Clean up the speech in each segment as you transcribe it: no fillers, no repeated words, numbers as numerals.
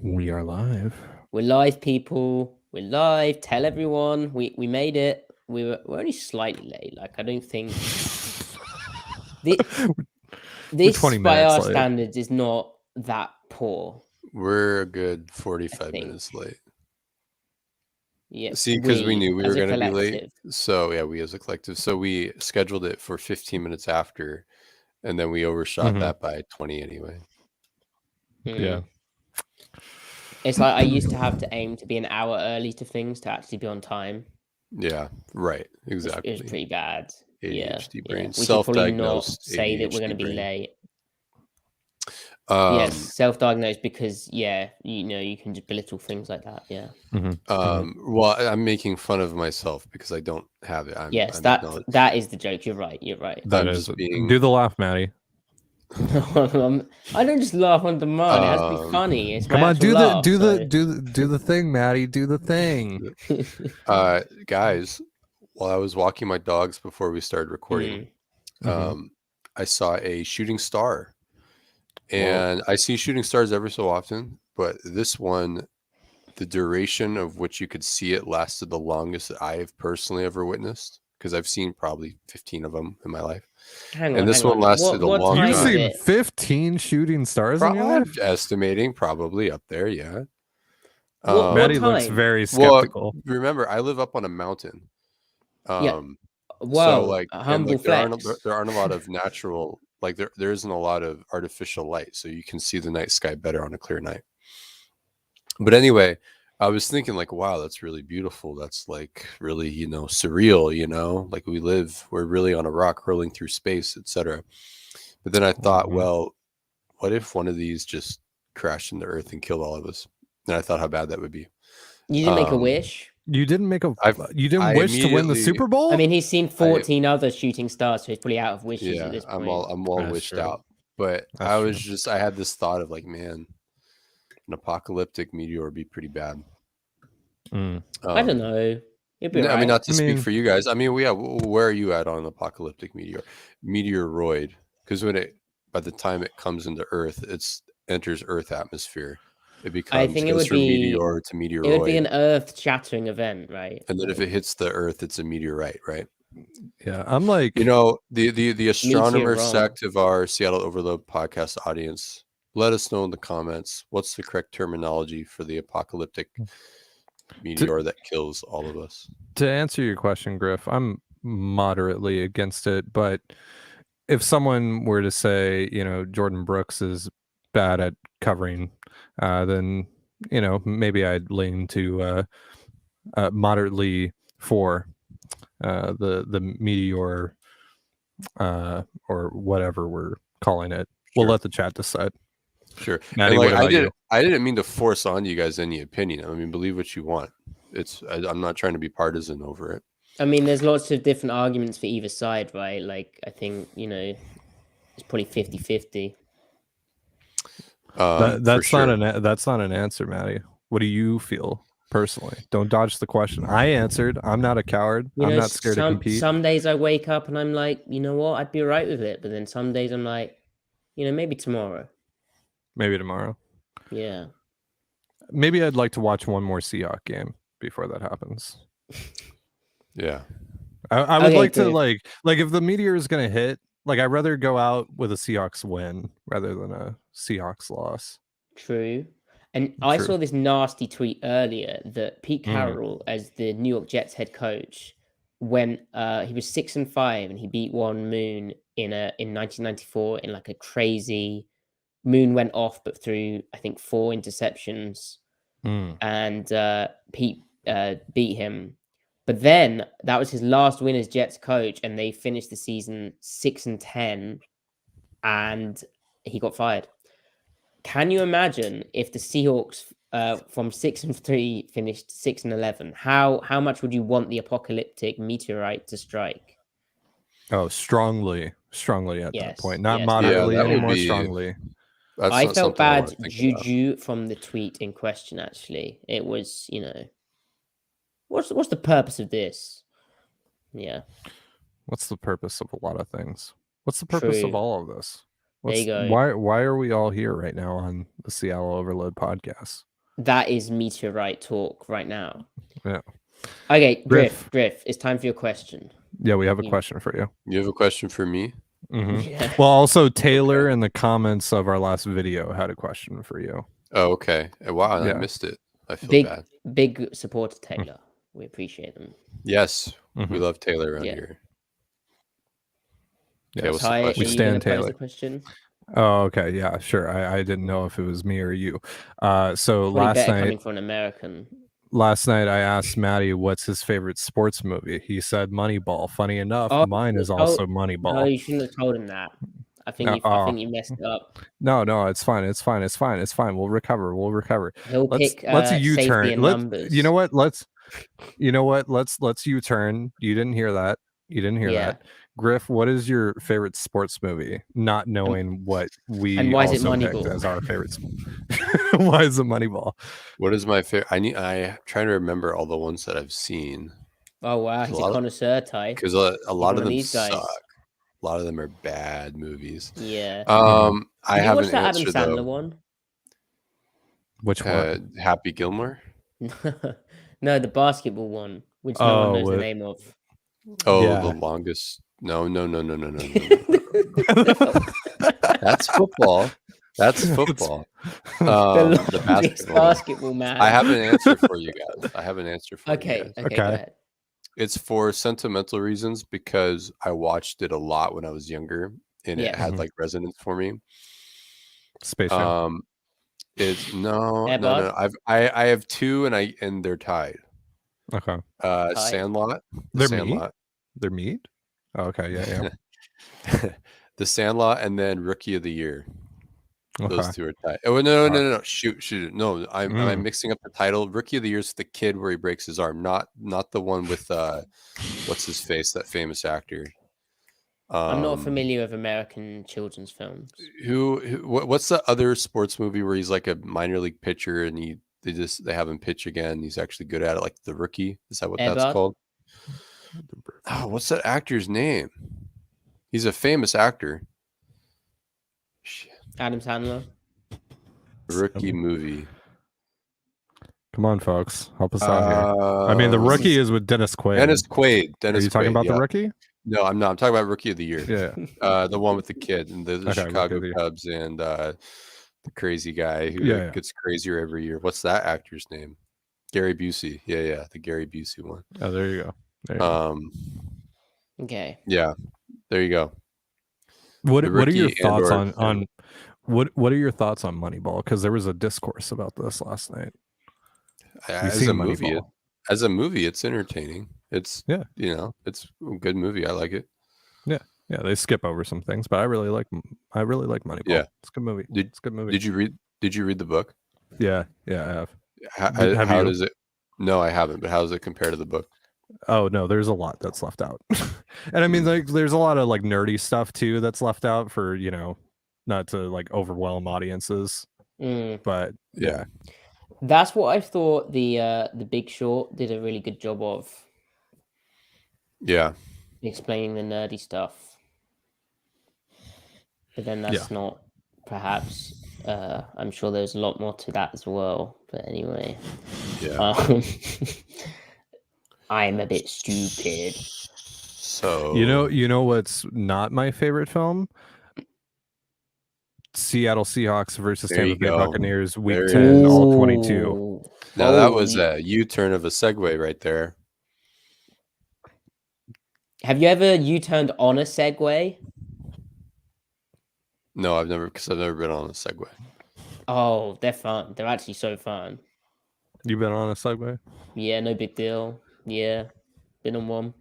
We are live. We're live, people. We're live. Tell everyone we made it. We're only slightly late. Like I don't think this 20 by minutes our late. standards is not that poor. We're a good 45 minutes late. Yeah. See, because we knew we were going to be late. So yeah, we as a collective. So we scheduled it for 15 minutes after, and then we overshot that by 20 anyway. Yeah. It's like I used to have to aim to be an hour early to things to actually be on time. Yeah, right. Exactly. It was pretty bad. ADHD brain. We should probably not say ADHD that we're going to be brain. late. Yes, self-diagnosed because you can just belittle things like that. Yeah. Well, I'm making fun of myself because I don't have it. That is the joke. You're right. You're right. That is do the laugh, Maddie. I don't just laugh on demand. It has to be funny. It's come on, do the thing, Maddie. Do the thing. Guys, while I was walking my dogs before we started recording, I saw a shooting star. And I see shooting stars every so often, but this one, the duration of which you could see it lasted the longest that I have personally ever witnessed, because I've seen probably 15 of them in my life. This one lasted a long time. You've seen 15 shooting stars in your life? Estimating probably up there, yeah. Maddie looks very skeptical. Well, remember, I live up on a mountain. Well, so like, humble flex. There aren't a lot of natural, like there isn't a lot of artificial light, so you can see the night sky better on a clear night. But anyway, I was thinking like, wow, that's really beautiful. That's like really, surreal, like we're really on a rock hurling through space, etc. But then I thought, well, what if one of these just crashed into Earth and killed all of us? And I thought how bad that would be. You didn't make a wish? You didn't wish to win the Super Bowl? I mean, he's seen 14 other shooting stars, so he's probably out of wishes at this point. I'm all wished out. But I had this thought of like, man, an apocalyptic meteor would be pretty bad. I don't know. I mean, not to speak for you guys. I mean, where are you at on an apocalyptic meteoroid? Because by the time it comes into Earth, it enters Earth atmosphere. It becomes. I think it would be meteor to meteoroid. It would be an Earth-shattering event, right? And then if it hits the Earth, it's a meteorite, right? Yeah, I'm like, the astronomer sect of our Seattle Overload podcast audience. Let us know in the comments what's the correct terminology for the apocalyptic meteor that kills all of us. To answer your question, Griff, I'm moderately against it, but if someone were to say, Jordan Brooks is bad at covering, then maybe I'd lean to moderately for the meteor or whatever we're calling it. We'll let the chat decide. Sure. Maddie, I didn't mean to force on you guys any opinion. I mean, believe what you want. I'm not trying to be partisan over it. I mean, there's lots of different arguments for either side, right? Like, I think, it's probably 50-50. That's not an answer, Maddie. What do you feel personally? Don't dodge the question. I answered. I'm not a coward. I'm not scared to compete. Some days I wake up and I'm like, you know what? I'd be all right with it. But then some days I'm like, maybe tomorrow. Maybe tomorrow. Yeah. Maybe I'd like to watch one more Seahawks game before that happens. Yeah. I would like to like if the meteor is going to hit, like I'd rather go out with a Seahawks win rather than a Seahawks loss. True. And I saw this nasty tweet earlier that Pete Carroll, as the New York Jets head coach, when he was 6-5 and he beat one Moon in 1994 in like a crazy. Moon went off, but threw, I think, 4 interceptions. And Pete beat him. But then that was his last win as Jets coach, and they finished the season 6-10, and he got fired. Can you imagine if the Seahawks from 6-3 finished 6-11? How much would you want the apocalyptic meteorite to strike? Oh, strongly at that point. Not moderately anymore, strongly. I felt bad juju from the tweet in question, actually. It was, what's the purpose of this? Yeah. What's the purpose of a lot of things? What's the purpose of all of this? There you go. Why are we all here right now on the Seattle Overload podcast? That is meteorite talk right now. Yeah. Okay, Griff, it's time for your question. Yeah, we have a question for you. You have a question for me? Yeah. Well, also Taylor in the comments of our last video had a question for you. Oh, okay. Wow, I Yeah. missed it. I feel bad. Big supporter, Taylor. We appreciate them. Yes, we love Taylor around here. Yeah, Okay, what's Ty, the are question? you going to pose the question? Oh, okay. Yeah, sure. I didn't know if it was me or you. So Probably last better night, coming from an American. Last night I asked Maddie what's his favorite sports movie. He said Moneyball. Funny enough, mine is also Moneyball. No, you shouldn't have told him that. I think you messed up. No, it's fine. We'll recover. He'll pick let's U-turn. Numbers. You know what? Let's U-turn. You didn't hear that. That. Griff, what is your favorite sports movie? Not knowing what we and why is it Moneyball picked as our favorite. Why is it Moneyball? What is my favorite? I'm trying to remember all the ones that I've seen. Oh wow, he's a connoisseur, Ty. Because a lot of them suck. A lot of them are bad movies. Yeah. I haven't watched that Adam Sandler one. Which one? Happy Gilmore? No, the basketball one, which no one knows the name of. Oh, yeah. The longest. No. That's football. That's football. The basketball man. I have an answer for you guys. Okay, go ahead. It's for sentimental reasons because I watched it a lot when I was younger and it had like resonance for me. Space Jam. It's no. I have two and they're tied. Okay. Sandlot. They're meat? Oh, okay, yeah. The Sandlot and then Rookie of the Year. Okay. Those two are tied. Oh no. Shoot. No, I'm mixing up the title. Rookie of the Year is the kid where he breaks his arm, not the one with what's his face, that famous actor. I'm not familiar with American children's films. What's the other sports movie where he's like a minor league pitcher and they have him pitch again? He's actually good at it, like The Rookie. Is that what that's called? Oh, what's that actor's name? He's a famous actor. Shit. Adam Sandler. Rookie movie. Come on, folks, help us out here. I mean, The Rookie is with Dennis Quaid. Are you talking about The Rookie? No, I'm not. I'm talking about Rookie of the Year. Yeah. The one with the kid and the Chicago Cubs and the crazy guy who gets crazier every year. What's that actor's name? Gary Busey. Yeah, the Gary Busey one. Oh, there you go. Okay. Yeah, there you go. What are your thoughts on what are your thoughts on Moneyball? Because there was a discourse about this last night. As a movie, it's entertaining. It's it's a good movie. I like it. Yeah, they skip over some things, but I really like Moneyball. Yeah, it's a good movie. It's a good movie. Did you read the book? Yeah, I have. How does it? No, I haven't. But how does it compare to the book? Oh no, there's a lot that's left out. And I mean, like, there's a lot of like nerdy stuff too that's left out for, not to like overwhelm audiences. But yeah. That's what I thought the Big Short did a really good job of. Yeah. Explaining the nerdy stuff. But then that's not perhaps I'm sure there's a lot more to that as well. But anyway. Yeah. I'm a bit stupid. So you know what's not my favorite film? Seattle Seahawks versus Tampa Bay Buccaneers, Week 10, all 22. Now that was a U-turn of a segue right there. Have you ever U-turned on a Segway? No, I've never been on a Segway. Oh, they're fun. They're actually so fun. You've been on a Segway? Yeah, no big deal. Yeah, been on one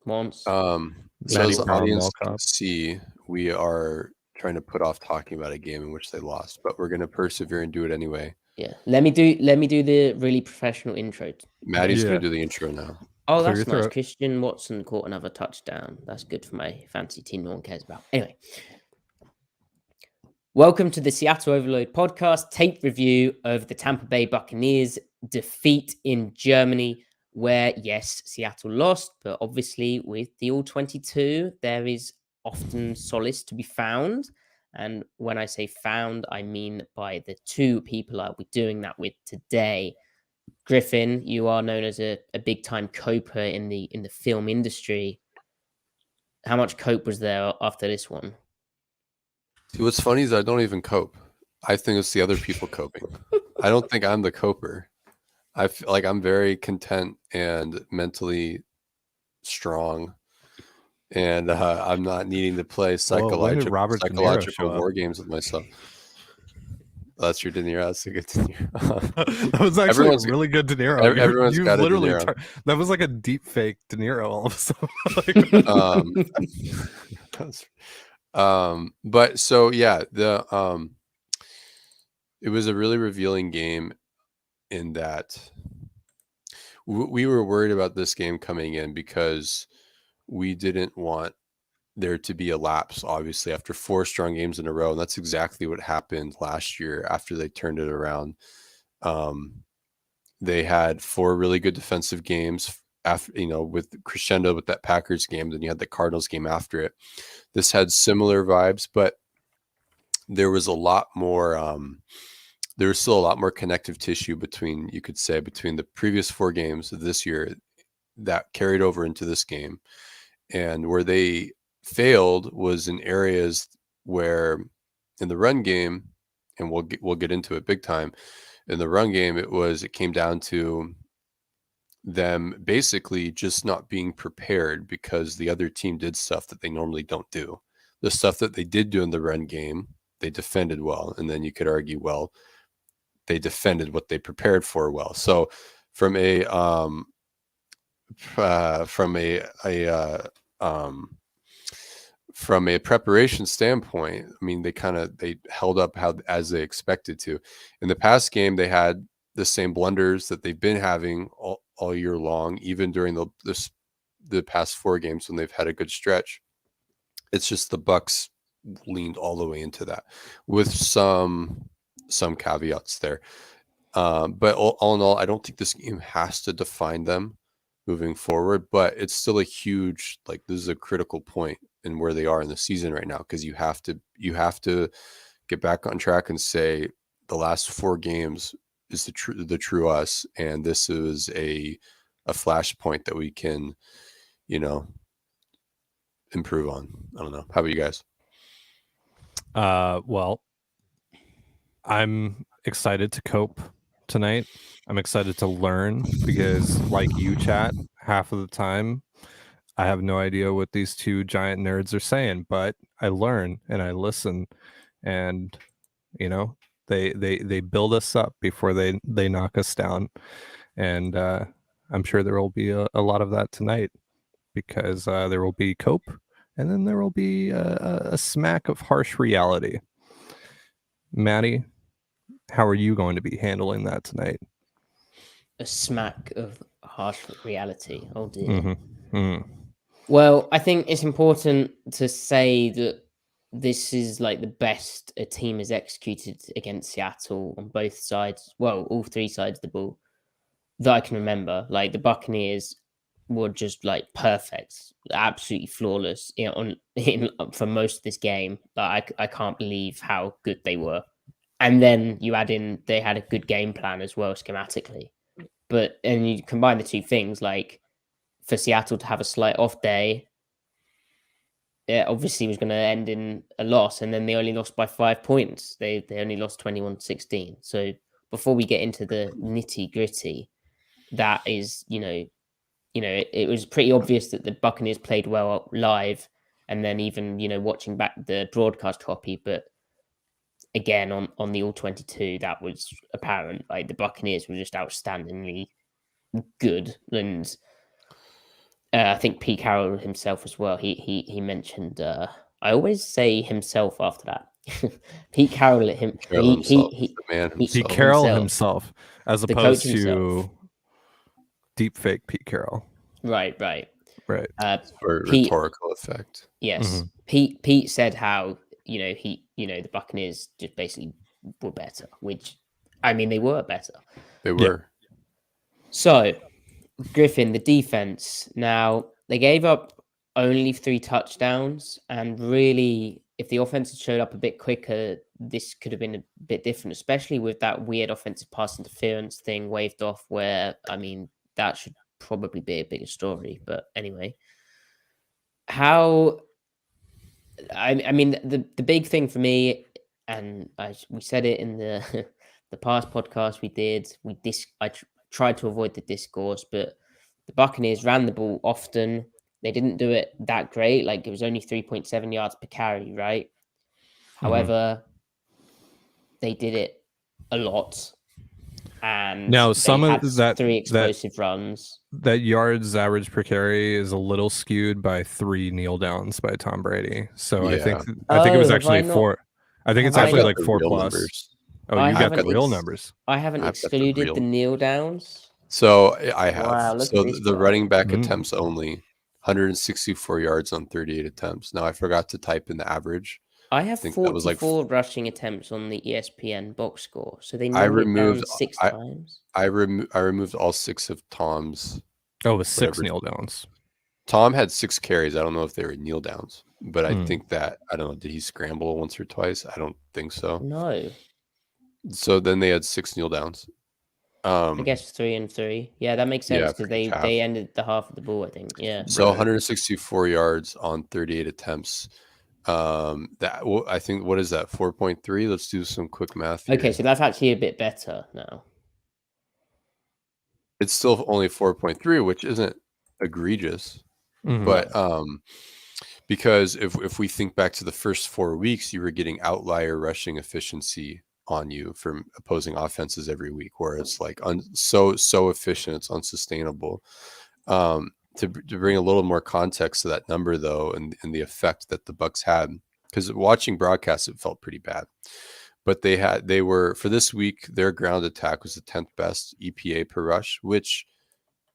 once. So as the audience can see, we are trying to put off talking about a game in which they lost, but we're going to persevere and do it anyway. Yeah, let me do the really professional intro. Maddie's going to do the intro now. Oh, that's nice. Christian Watson caught another touchdown. That's good for my fantasy team no one cares about. Anyway, welcome to the Seattle Overload podcast tape review of the Tampa Bay Buccaneers defeat in Germany, where, yes, Seattle lost, but obviously with the All-22, there is often solace to be found. And when I say found, I mean by the two people I'll be doing that with today. Griffin, you are known as a big time coper in the film industry. How much cope was there after this one? See, what's funny is I don't even cope. I think it's the other people coping. I don't think I'm the coper. I feel like I'm very content and mentally strong, and I'm not needing to play psychological war games with myself. That's your De Niro. That's a good De Niro. That was actually a really good De Niro. Everyone's got literally a De Niro. That was like a deep fake De Niro all of a sudden. But so yeah, it was a really revealing game in that we were worried about this game coming in because we didn't want there to be a lapse, obviously, after 4 strong games in a row. And that's exactly what happened last year after they turned it around. They had 4 really good defensive games after, with crescendo with that Packers game. Then you had the Cardinals game after it. This had similar vibes, but there was a lot more, there was still a lot more connective tissue between the previous 4 games of this year that carried over into this game. And where they failed was in areas where in the run game, and we'll get into it big time, in the run game, it came down to them basically just not being prepared because the other team did stuff that they normally don't do. The stuff that they did do in the run game, they defended well. And then you could argue, well, they defended what they prepared for well. So from a preparation standpoint, I mean, they held up as they expected to. In the past game, they had the same blunders that they've been having all year long, even during the past 4 games when they've had a good stretch. It's just the Bucs leaned all the way into that with some caveats there. But all in all, I don't think this game has to define them moving forward, but it's still a huge, this is a critical point in where they are in the season right now, because you have to get back on track and say the last 4 games is the true us, and this is a flashpoint that we can improve on. I don't know, how about you guys? Well, I'm excited to cope tonight. I'm excited to learn because, like you, chat, half of the time I have no idea what these 2 giant nerds are saying, but I learn and I listen, and they build us up before they knock us down. And I'm sure there will be a lot of that tonight, because there will be cope, and then there will be a smack of harsh reality. Maddie, how are you going to be handling that tonight? A smack of harsh reality. Oh dear. Mm-hmm. Mm-hmm. Well, I think it's important to say that this is the best a team has executed against Seattle on both sides. Well, all 3 sides of the ball that I can remember. The Buccaneers were just perfect, absolutely flawless for most of this game. I can't believe how good they were. And then you add in, they had a good game plan as well, schematically. And you combine the 2 things, for Seattle to have a slight off day, it obviously was going to end in a loss. And then they only lost by 5 points. They only lost 21-16. So before we get into the nitty gritty, that is, it was pretty obvious that the Buccaneers played well live, and then even, watching back the broadcast copy. But again, on the All-22, that was apparent. The Buccaneers were just outstandingly good. And I think Pete Carroll himself as well, he mentioned, I always say himself after that. Pete Carroll, Pete Carroll himself, as opposed to deep fake Pete Carroll. Right. For rhetorical effect. Yes. Mm-hmm. Pete said how, the Buccaneers just basically were better, which, I mean, they were better. They were. Yeah. So, Griffin, the defense. Now, they gave up only 3 touchdowns, and really, if the offense had showed up a bit quicker, this could have been a bit different, especially with that weird offensive pass interference thing waved off. Where I mean, that should probably be a bigger story. But anyway, how? I mean, the big thing for me, and we said it in the the past podcast we did. I tried to avoid the discourse, but the Buccaneers ran the ball often. They didn't do it that great. Like it was only 3.7 yards per carry, right? However, they did it a lot. And now some they of had that 3 explosive runs. That yards average per carry is a little skewed by 3 kneel downs by Tom Brady. So I think it was actually 4. I think it's actually like 4 plus. Numbers. Oh, you got the real numbers. I haven't excluded the kneel downs. So I have. Wow, so the running back attempts only 164 yards on 38 attempts. Now I forgot to type in the average. I have 44 rushing attempts on the ESPN box score. So they narrowed it down 6 times. I removed all 6 of Tom's. Oh, it was 6 kneel downs. Tom had 6 carries. I don't know if they were kneel downs, but I think that, I don't know, did he scramble once or twice? I don't think so. No. So then they had 6 kneel downs. I guess 3 and 3. Yeah, that makes sense because they ended the half of the ball, I think. Yeah. So 164 yards on 38 attempts. I think, what is that, 4.3? Let's do some quick math here. Okay, so that's actually a bit better now. It's still only 4.3, which isn't egregious. But because if we think back to the first 4 weeks, you were getting outlier rushing efficiency on you from opposing offenses every week, where it's like so efficient, it's unsustainable. To bring a little more context to that number, though, and the effect that the Bucs had, because watching broadcasts, it felt pretty bad. But they were for this week, their ground attack was the 10th best EPA per rush, which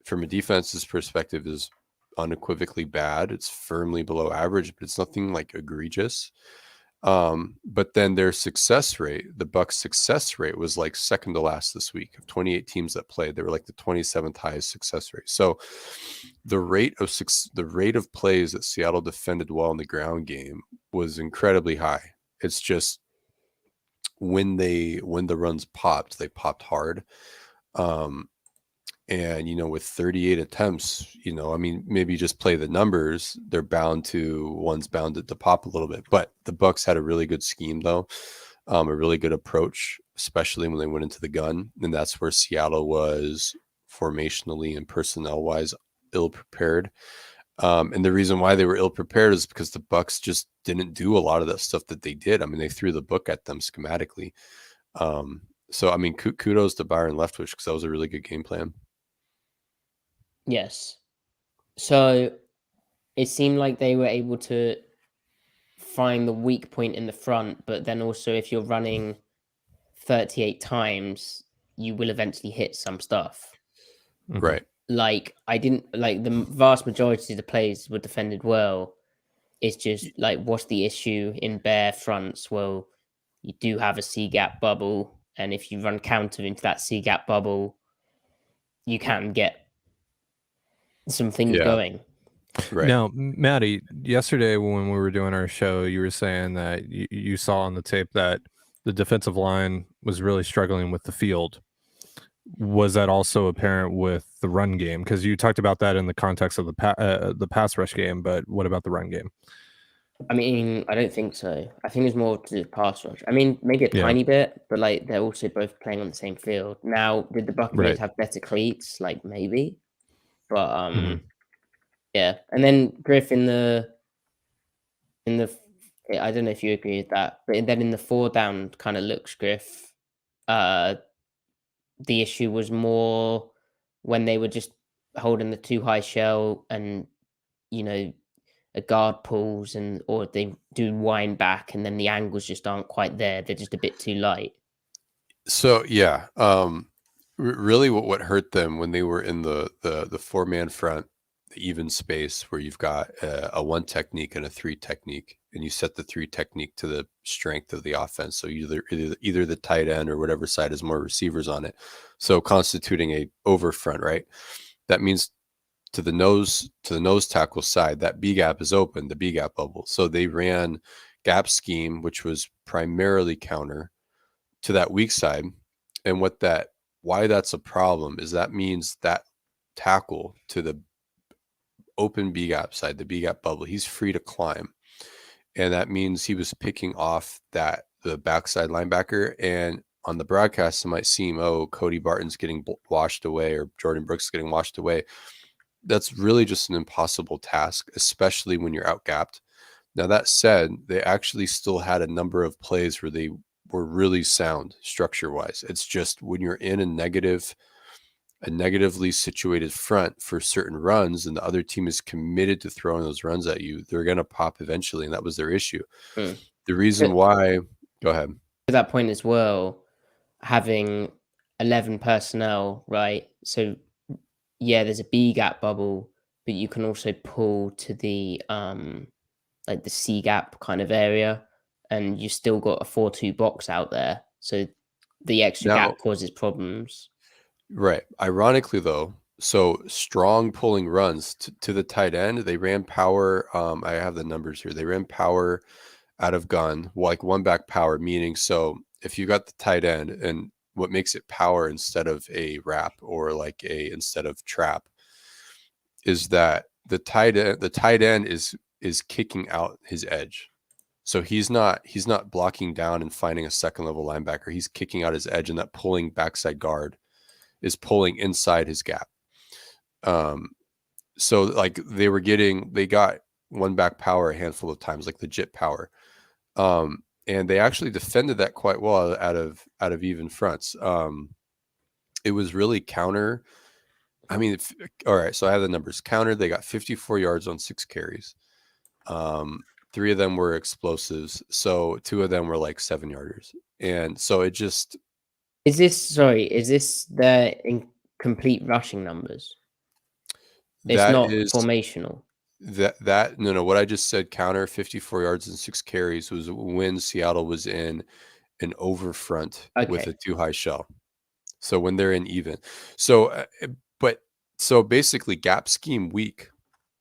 from a defense's perspective is unequivocally bad. It's firmly below average, but it's nothing like egregious. But then their success rate, the Bucs' success rate, was like second to last this week. Of 28 teams that played, they were like the 27th highest success rate. So the rate of plays that Seattle defended well in the ground game was incredibly high. It's just when the runs popped, they popped hard. And, with 38 attempts, I mean, maybe just play the numbers. One's bound to pop a little bit. But the Bucs had a really good scheme, though, a really good approach, especially when they went into the gun. And that's where Seattle was formationally and personnel-wise ill-prepared. And the reason why they were ill-prepared is because the Bucs just didn't do a lot of that stuff that they did. I mean, they threw the book at them schematically. So, I mean, kudos to Byron Leftwich, because that was a really good game plan. Yes. So it seemed like they were able to find the weak point in the front, but then also if you're running 38 times, you will eventually hit some stuff. Right. Like the vast majority of the plays were defended well. It's just like, what's the issue in bare fronts? Well, you do have a C-gap bubble, and if you run counter into that C-gap bubble, you can get some things going. Right. Now, Maddie, yesterday when we were doing our show, you were saying that you saw on the tape that the defensive line was really struggling with the field. Was that also apparent with the run game? Because you talked about that in the context of the pass rush game, but what about the run game? I mean, I don't think so. I think it's more to do with pass rush. I mean, maybe a tiny bit, but like they're also both playing on the same field. Now, did the Buccaneers have better cleats? Like maybe. But yeah, and then Griff in the I don't know if you agree with that, but then in the 4 down kind of looks, Griff, the issue was more when they were just holding the too high shell, and a guard pulls or they do wind back, and then the angles just aren't quite there. They're just a bit too light. So yeah, really what hurt them when they were in the 4-man front, the even space where you've got a 1 technique and a 3 technique, and you set the 3 technique to the strength of the offense. So either the tight end or whatever side has more receivers on it. So constituting a over front, right? That means to the nose tackle side, that B gap is open, the B gap bubble. So they ran gap scheme, which was primarily counter, to that weak side. And why that's a problem is that means that tackle to the open B gap side, the B gap bubble, he's free to climb. And that means he was picking off the backside linebacker. And on the broadcast, it might seem, oh, Cody Barton's getting washed away or Jordan Brooks getting washed away. That's really just an impossible task, especially when you're outgapped. Now, that said, they actually still had a number of plays where they were really sound structure-wise. It's just when you're in a negatively situated front for certain runs and the other team is committed to throwing those runs at you, they're going to pop eventually, and that was their issue. The reason why... Go ahead. To that point as well, having 11 personnel, right? So, yeah, there's a B gap bubble, but you can also pull to the like the C gap kind of area, and you still got a 4-2 box out there. So the extra gap causes problems. Right. Ironically, though, so strong pulling runs to the tight end, they ran power. I have the numbers here. They ran power out of gun, like one back power, meaning so if you got the tight end, and what makes it power instead of a wrap or like instead of trap is that the tight end is kicking out his edge. So he's not blocking down and finding a second level linebacker. He's kicking out his edge, and that pulling backside guard is pulling inside his gap. So like they got one back power a handful of times, like legit power. And they actually defended that quite well out of even fronts. It was really counter. I mean, all right. So I have the numbers. Counter, they got 54 yards on 6 carries. 3 of them were explosives. So 2 of them were like 7-yarders. And so it just... Is this the incomplete rushing numbers? It's not formational. No, what I just said, counter 54 yards and 6 carries, was when Seattle was in an over front with a too high shell. So when they're in even. So basically gap scheme weak,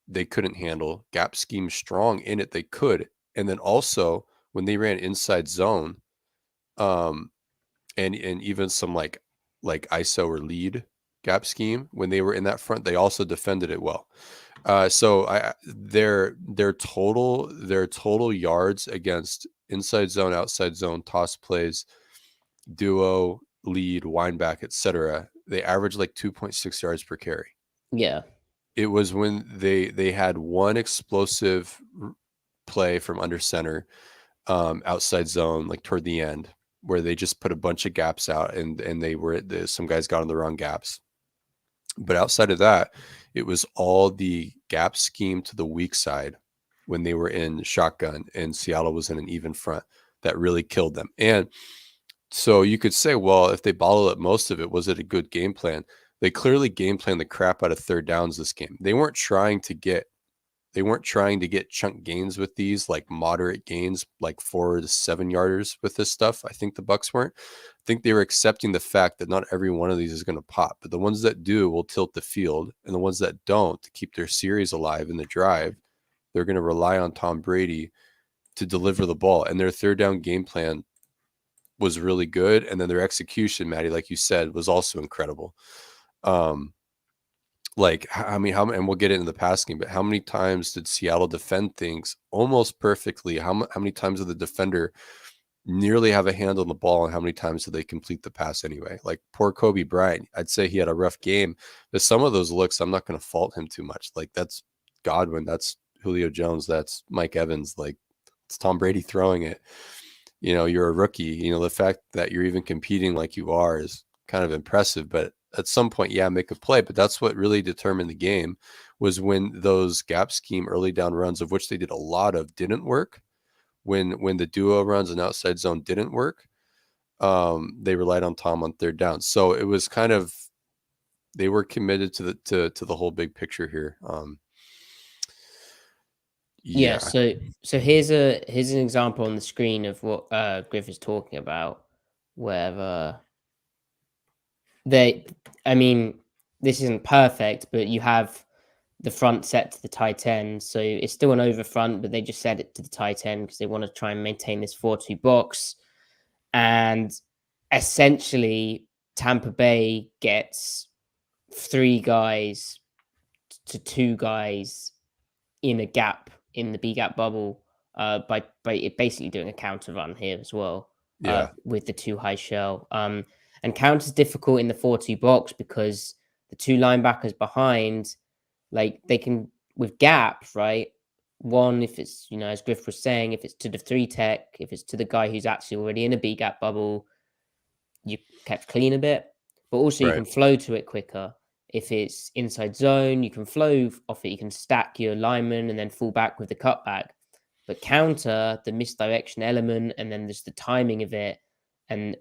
they couldn't handle. Gap scheme strong in it, they could. And then also when they ran inside zone, and even some like ISO or lead gap scheme, when they were in that front, they also defended it well. So their total yards against inside zone, outside zone, toss plays, duo, lead, wind back, etc., they averaged like 2.6 yards per carry. Yeah. It was when they had one explosive play from under center, outside zone, like toward the end, where they just put a bunch of gaps out, and some guys got on the wrong gaps. But outside of that, it was all the gap scheme to the weak side when they were in shotgun and Seattle was in an even front that really killed them. And so you could say, well, if they bottled up most of it, was it a good game plan? They clearly game planned the crap out of third downs this game. They weren't trying to get chunk gains with these, like moderate gains, like 4 to 7 yarders with this stuff. I think the Bucs weren't. I think they were accepting the fact that not every one of these is going to pop, but the ones that do will tilt the field, and the ones that don't, to keep their series alive in the drive, they're going to rely on Tom Brady to deliver the ball. And their third down game plan was really good, and then their execution, Maddie, like you said, was also incredible. Like, I mean, and we'll get into the pass game, but how many times did Seattle defend things almost perfectly? How many times did the defender nearly have a hand on the ball, and how many times did they complete the pass anyway? Like poor Kobe Bryant, I'd say he had a rough game, but some of those looks, I'm not going to fault him too much. Like, that's Godwin, that's Julio Jones, that's Mike Evans, like it's Tom Brady throwing it. You know, you're a rookie. You know, the fact that you're even competing like you are is kind of impressive, but at some point, yeah, make a play. But that's what really determined the game, was when those gap scheme early down runs, of which they did a lot of, didn't work. When the duo runs and outside zone didn't work, they relied on Tom on third down. So it was kind of, they were committed to the whole big picture here. Yeah. So here's an example on the screen of what Griff is talking about, where I mean, this isn't perfect, but you have the front set to the tight end. So it's still an over front, but they just set it to the tight end because they want to try and maintain this 4-2 box. And essentially, Tampa Bay gets 3 guys to 2 guys in a gap in the B gap bubble by it basically doing a counter run here as well. With the 2 high shell. And counter's difficult in the 4-2 box because the 2 linebackers behind, like they can with gap, right? One, if it's, as Griff was saying, if it's to the 3 tech, if it's to the guy who's actually already in a B gap bubble, you kept clean a bit, but also you can flow to it quicker. If it's inside zone, you can flow off it. You can stack your lineman and then fall back with the cutback. But counter, the misdirection element, and then there's the timing of it. And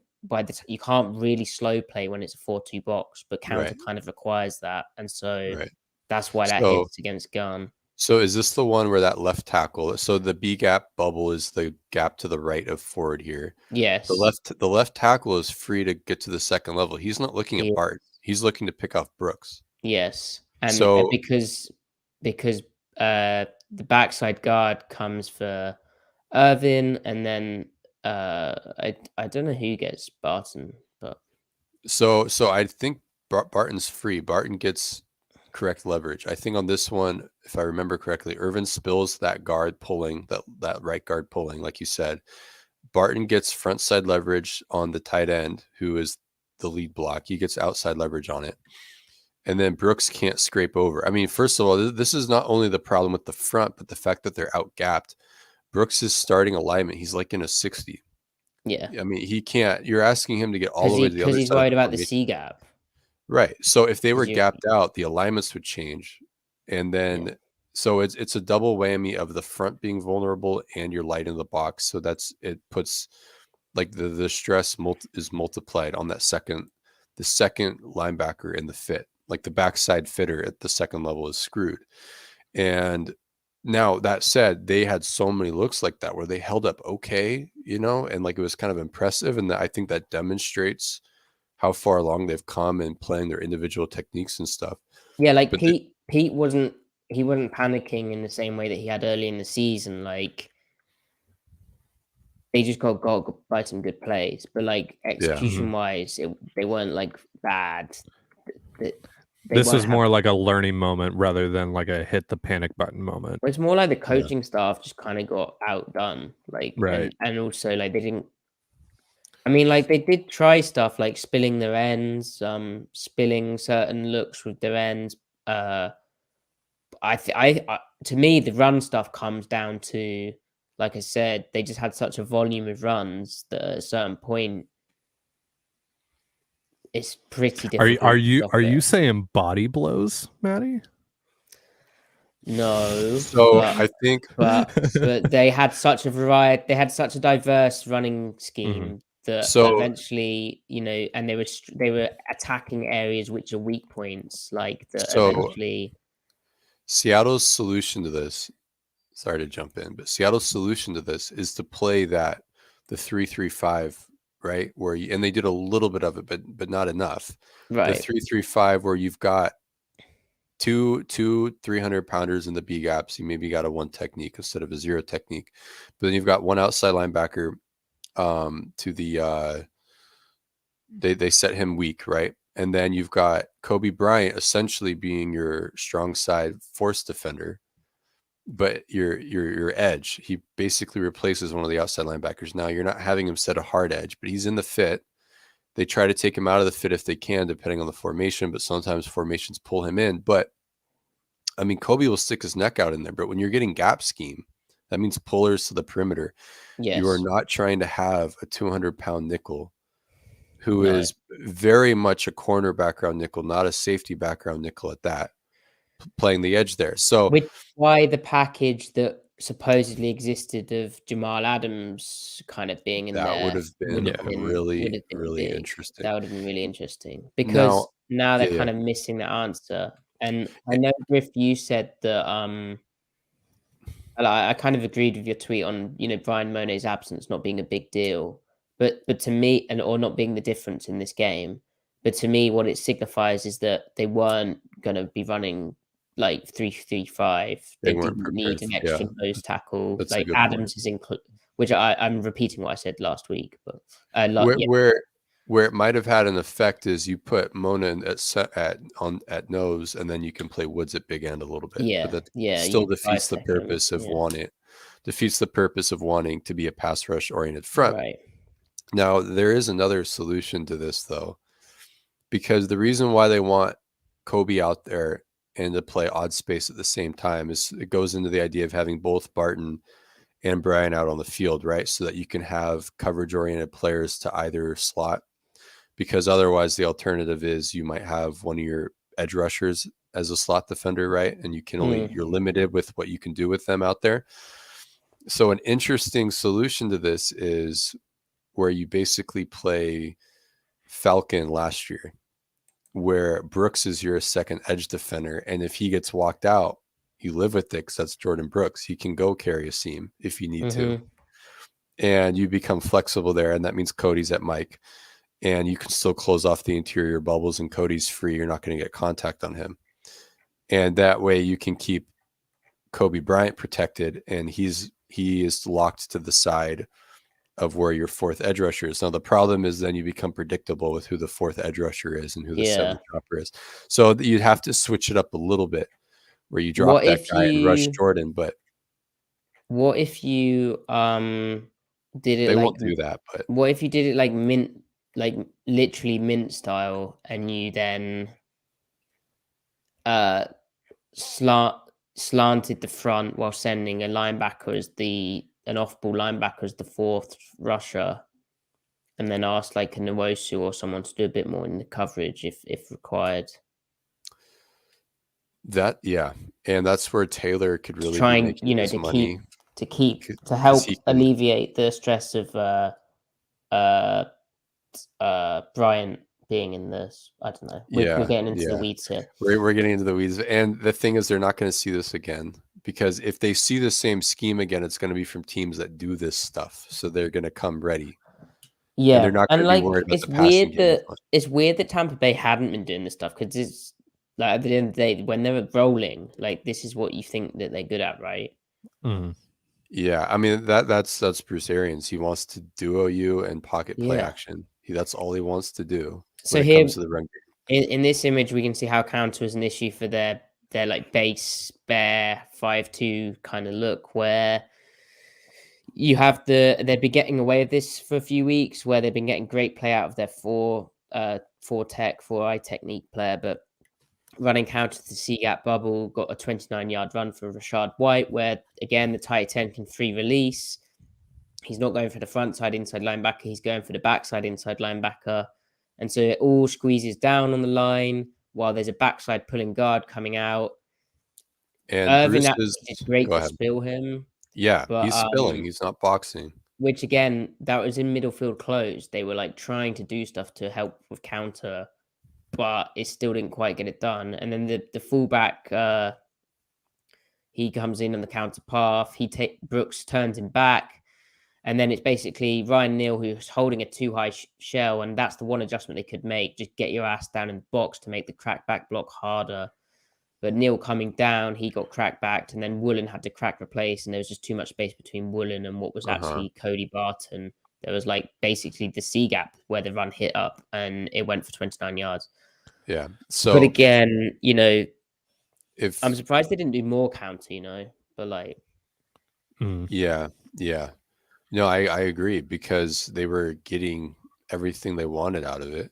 you can't really slow play when it's a 4-2 box, but counter kind of requires that. And so that's why that hits against gun. So is this the one where that left tackle? So the B gap bubble is the gap to the right of forward here. Yes. The left tackle is free to get to the second level. He's not looking at Bart. He's looking to pick off Brooks. Yes. And because the backside guard comes for Irvin, and then I don't know who gets Barton, but so I think Barton's free. Barton gets correct leverage. I think on this one, if I remember correctly, Irvin spills that guard pulling, that right guard pulling, like you said. Barton gets front side leverage on the tight end, who is the lead block. He gets outside leverage on it. And then Brooks can't scrape over. I mean, first of all, this is not only the problem with the front, but the fact that they're out gapped. Brooks' starting alignment, he's like in a 60. Yeah. I mean, he can't. You're asking him to get all the way to the other side. Because he's worried about the C gap. Right. So if they were gapped out, the alignments would change. And then, so it's a double whammy of the front being vulnerable and you're light in the box. So it puts like the stress is multiplied on that the second linebacker in the fit. Like the backside fitter at the second level is screwed. And now that said, they had so many looks like that where they held up okay, and like it was kind of impressive. And I think that demonstrates how far along they've come in playing their individual techniques and stuff. Yeah, like Pete wasn't panicking in the same way that he had early in the season. Like they just got by some good plays, but like execution wise, they weren't like bad. This is more like a learning moment rather than like a hit the panic button moment. It's more like the coaching staff just kind of got outdone. Like, right. And also like they didn't. I mean, like they did try stuff like spilling their ends, spilling certain looks with their ends. To me, the run stuff comes down to, like I said, they just had such a volume of runs that at a certain point, it's pretty difficult. Are you saying body blows, Maddie? No. So I think, but they had such a variety. They had such a diverse running scheme that eventually, and they were attacking areas which are weak points, like that. So eventually, Seattle's solution to this. Sorry to jump in, but Seattle's solution to this is to play the 3-3-5. Right, and they did a little bit of it, but not enough. Right, the 3-3-5, where you've got two 300-pounders in the B gaps. You maybe got a 1 technique instead of a 0 technique, but then you've got one outside linebacker. To the they set him weak, right, and then you've got Kobe Bryant essentially being your strong side force defender. But your edge, he basically replaces one of the outside linebackers. Now you're not having him set a hard edge, but he's in the fit. They try to take him out of the fit if they can, depending on the formation, but sometimes formations pull him in. But I mean, Kobe will stick his neck out in there, but when you're getting gap scheme, that means pullers to the perimeter. Yes. You are not trying to have a 200-pound nickel who is very much a corner background nickel, not a safety background nickel at that, playing the edge there. So which is why the package that supposedly existed of Jamal Adams kind of being in there would have been really interesting. That would have been really interesting because now they're kind of missing the answer. And I know, Griff, you said that I kind of agreed with your tweet on Brian Monet's absence not being a big deal, but to me, or not being the difference in this game. But to me, what it signifies is that they weren't going to be running like 3-3-5. They weren't didn't need prepared. an extra Yeah, nose tackle. that's a Like good Adams point. is included, which I'm repeating what I said last week, but Where it might have had an effect is you put Mona at nose, and then you can play Woods at big end a little bit. Yeah, But that yeah, still you defeats the 5-second him, purpose of yeah. wanting to be a pass rush oriented front. Right. Now, there is another solution to this though, because the reason why they want Kobe out there and to play odd space at the same time is it goes into the idea of having both Barton and Brian out on the field, right? So that you can have coverage oriented players to either slot, because otherwise the alternative is you might have one of your edge rushers as a slot defender, right? And you can you're limited with what you can do with them out there. So an interesting solution to this is where you basically play Falcon last year, where Brooks is your second edge defender. And if he gets walked out, you live with it because that's Jordan Brooks. He can go carry a seam if you need to. And you become flexible there. And that means Cody's at Mike. And you can still close off the interior bubbles and Cody's free. You're not going to get contact on him. And that way you can keep Kobe Bryant protected, and he is locked to the side of where your fourth edge rusher is. Now, the problem is then you become predictable with who the fourth edge rusher is and who the seventh dropper is. So you'd have to switch it up a little bit where you drop that guy and rush Jordan. But what if you did it they like, won't do that. But what if you did it like mint, like literally mint style, and you then slanted the front while sending a linebacker as an off-ball linebacker as the fourth rusher, and then asked like a Nwosu or someone to do a bit more in the coverage if required. And that's where Taylor could really trying, be making his money to help alleviate the stress of Bryant being in this. I don't know. We're getting into the weeds here. We're getting into the weeds. And the thing is, they're not going to see this again, because if they see the same scheme again, it's going to be from teams that do this stuff. So they're going to come ready. Yeah. And they're not going to be worried about the passing game. It's weird that Tampa Bay hadn't been doing this stuff, because it's like at the end of the day, when they're rolling, like this is what you think that they're good at, right? Yeah. I mean, that's Bruce Arians. He wants to duo you and pocket play action. That's all he wants to do. So when it comes to the run game. In this image, we can see how counter is an issue for their like base bear 5-2 kind of look, where you have they've been getting away with this for a few weeks, where they've been getting great play out of their 4-eye technique player, but running counter to the C-gap bubble, got a 29-yard run for Rashad White, where again the tight end can free release. He's not going for the front side inside linebacker. He's going for the backside inside linebacker. And so it all squeezes down on the line while there's a backside pulling guard coming out. And Irvin, Bruce it's great to spill him. Yeah, but, he's spilling. He's not boxing. Which, again, that was in middle field close. They were like trying to do stuff to help with counter, but it still didn't quite get it done. And then the fullback, he comes in on the counter path. Brooks turns him back. And then it's basically Ryan Neal who's holding a too high shell. And that's the one adjustment they could make. Just get your ass down in the box to make the crack back block harder. But Neal coming down, he got crack backed. And then Woolen had to crack replace. And there was just too much space between Woolen and what was actually Cody Barton. There was like basically the C gap where the run hit up and it went for 29 yards. Yeah. So, but again, I'm surprised they didn't do more counter, but like. Yeah. No, I agree, because they were getting everything they wanted out of it.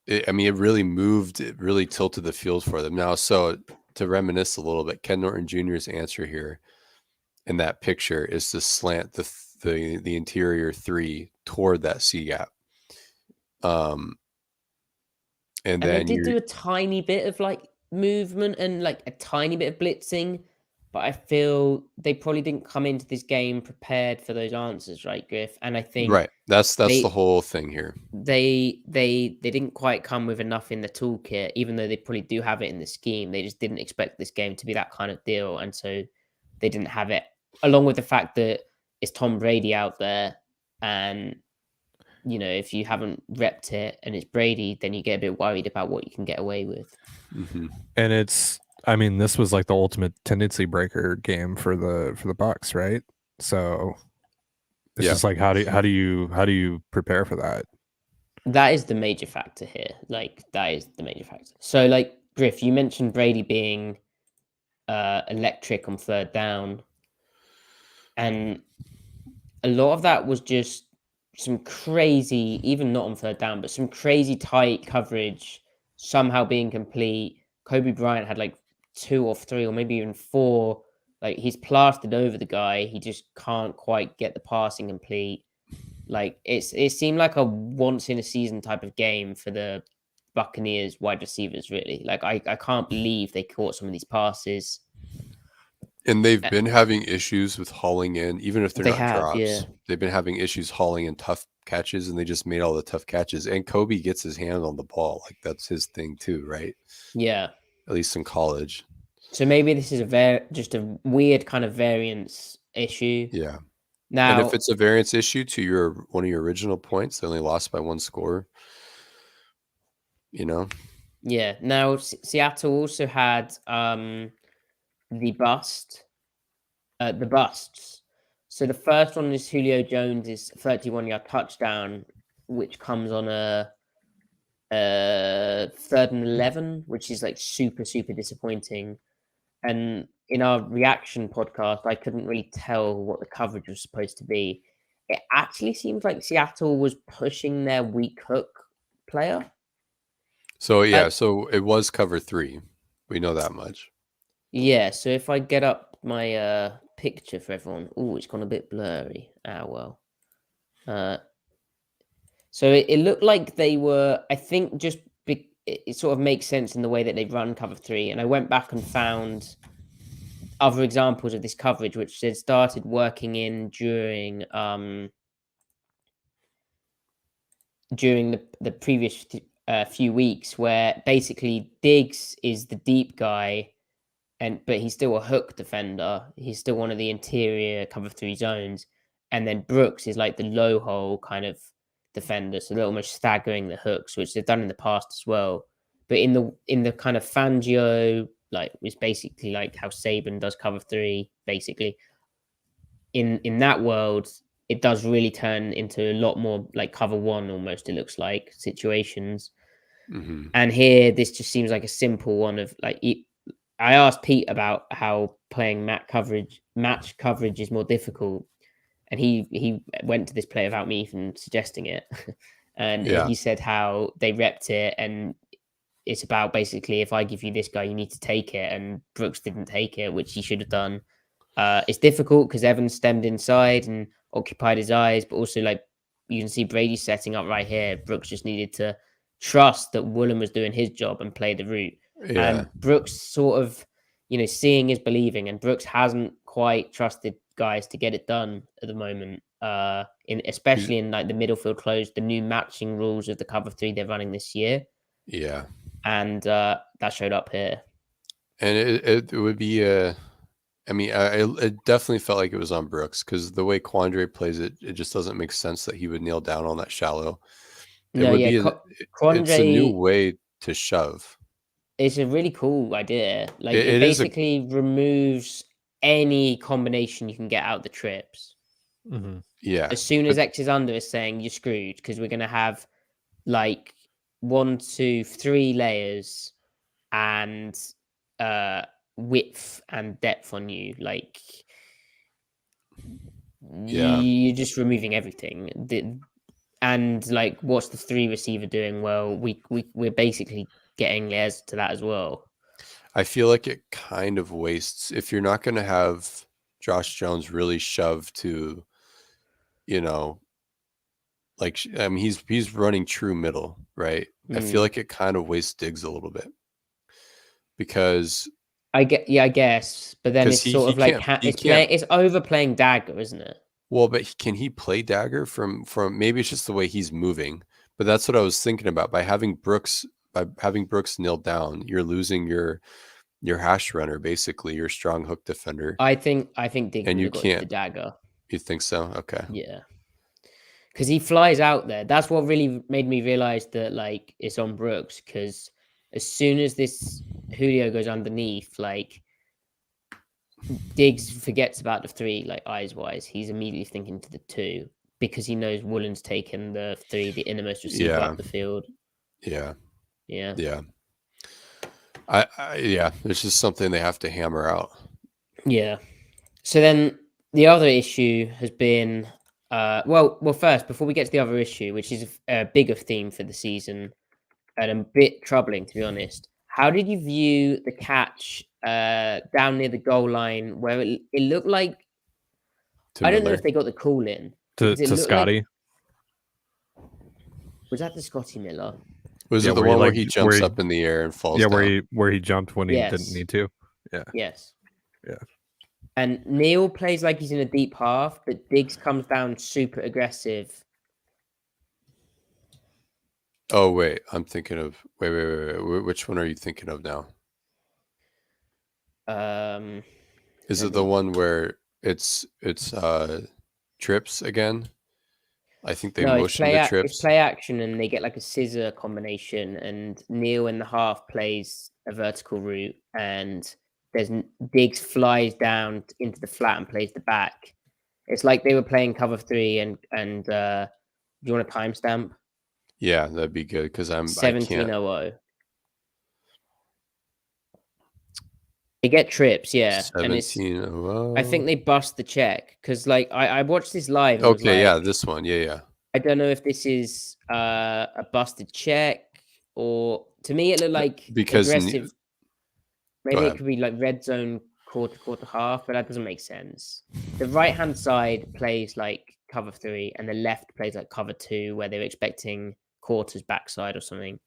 It really tilted the field for them. Now, so to reminisce a little bit, Ken Norton Jr.'s answer here in that picture is to slant the interior 3 toward that C gap. And then they did do a tiny bit of like movement and like a tiny bit of blitzing. But I feel they probably didn't come into this game prepared for those answers, right, Griff? And I think that's the whole thing here. They didn't quite come with enough in the toolkit, even though they probably do have it in the scheme. They just didn't expect this game to be that kind of deal, and so they didn't have it. Along with the fact that it's Tom Brady out there, and if you haven't repped it and it's Brady, then you get a bit worried about what you can get away with. Mm-hmm. And this was like the ultimate tendency breaker game for the Bucs, right? So it's just like, how do you prepare for that? That is the major factor here. So, like, Griff, you mentioned Brady being electric on third down, and a lot of that was just some crazy, even not on third down, but some crazy tight coverage somehow being complete. Kobe Bryant had like 2 or 3 or maybe even 4. Like, he's plastered over the guy. He just can't quite get the passing complete. Like, it seemed like a once in a season type of game for the Buccaneers wide receivers, really. Like, I can't believe they caught some of these passes. And they've been having issues with hauling in, even if they're not drops. Yeah. They've been having issues hauling in tough catches, and they just made all the tough catches. And Kobe gets his hand on the ball. Like, that's his thing too, right? Yeah. At least in college. So maybe this is just a weird kind of variance issue. Yeah. Now, and if it's a variance issue to one of your original points, they only lost by 1 score. Yeah. Now, Seattle also had the busts. So the first one is Julio Jones' 31-yard touchdown, which comes on a 3rd and 11, which is like super, super disappointing. And in our reaction podcast, I couldn't really tell what the coverage was supposed to be. It actually seems like Seattle was pushing their weak hook player. So, yeah, so it was cover 3. We know that much. Yeah, so if I get up my picture for everyone. Oh, it's gone a bit blurry. Well. So it looked like they were, I think just it sort of makes sense in the way that they run cover 3. And I went back and found other examples of this coverage, which had started working in during the previous few weeks, where basically Diggs is the deep guy, but he's still a hook defender. He's still one of the interior cover 3 zones, and then Brooks is like the low hole kind of defender, so they're almost staggering the hooks, which they've done in the past as well. But in the kind of Fangio, like, it's basically like how Saban does cover 3, basically. In that world, it does really turn into a lot more like cover 1, almost, it looks like, situations. Mm-hmm. And here, this just seems like a simple one of like. I asked Pete about how playing match coverage is more difficult, and he went to this play without me even suggesting it. And he said how they repped it, and it's about basically, if I give you this guy, you need to take it, and Brooks didn't take it, which he should have done. It's difficult because Evans stemmed inside and occupied his eyes, but also, like, you can see Brady setting up right here. Brooks just needed to trust that Woolen was doing his job and play the route. Yeah. And Brooks sort of, seeing is believing, and Brooks hasn't quite trusted guys to get it done at the moment. Especially in like the middle field close, the new matching rules of the cover 3 they're running this year. Yeah. And that showed up here. And it would be it definitely felt like it was on Brooks, because the way Quandre plays it just doesn't make sense that he would kneel down on that shallow. It's a new way to shove. It's a really cool idea. Like, it basically removes any combination you can get out the trips. Mm-hmm. Yeah. As soon as X is under, it's saying you're screwed, because we're going to have like 1, 2, 3 layers and width and depth on you. Like, you're just removing everything. And like, what's the 3 receiver doing? Well, we're basically getting layers to that as well. I feel like it kind of wastes, if you're not going to have Josh Jones really shove to, like, I mean, he's running true middle, right? I feel like it kind of wastes Diggs a little bit, because I guess, but then it's sort of like it's overplaying dagger, isn't it? Well, but can he play dagger from maybe it's just the way he's moving, but that's what I was thinking about. By having Brooks kneel down, you're losing your hash runner, basically your strong hook defender. I think Diggs and you got can't the dagger. You think so? Okay. Yeah. because he flies out there. That's what really made me realize that like it's on Brooks, because as soon as this Julio goes underneath, like Diggs forgets about the 3, like eyes wise. He's immediately thinking to the 2 because he knows Woolen's taken the 3, the innermost receiver up the field. Yeah. Yeah. Yeah, it's just something they have to hammer out. Yeah. So then the other issue has been, well, first, before we get to the other issue, which is a bigger theme for the season and a bit troubling, to be honest. How did you view the catch down near the goal line where it looked like, I don't know if they got the call in. To Scotty? Was that the Scotty Miller? Was it the one where he jumps up in the air and falls down? Yeah, where he jumped when he didn't need to. Yeah. Yes. Yeah. And Neal plays like he's in a deep half, but Diggs comes down super aggressive. Oh, wait. I'm thinking of... Wait. Which one are you thinking of now? Is it the one where it's trips again? I think they motion the trips. It's play action, and they get like a scissor combination, and Neal in the half plays a vertical route, and Diggs flies down into the flat and plays the back. It's like they were playing cover 3, and do you want a timestamp? Yeah, that'd be good because I'm 17:00. They get trips, yeah. 17:00. I think they bust the check because, like, I watched this live. Okay, yeah, this one, yeah. I don't know if this is a busted check, or to me it looked like aggressive. Maybe it could be like red zone quarter half, but that doesn't make sense. The right hand side plays like cover 3, and the left plays like cover 2, where they're expecting quarters backside or something.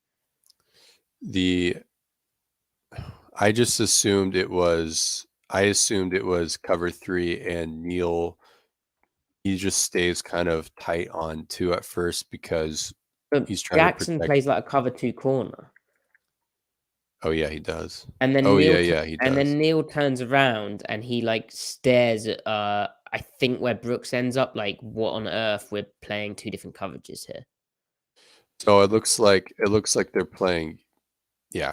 I just assumed it was cover 3, and Neal, he just stays kind of tight on 2 at first because he's trying Jackson plays like a cover 2 corner. Oh yeah, he does. And then he does. And then Neal turns around and he like stares at I think where Brooks ends up, like, what on earth, we're playing 2 different coverages here. So it looks like they're playing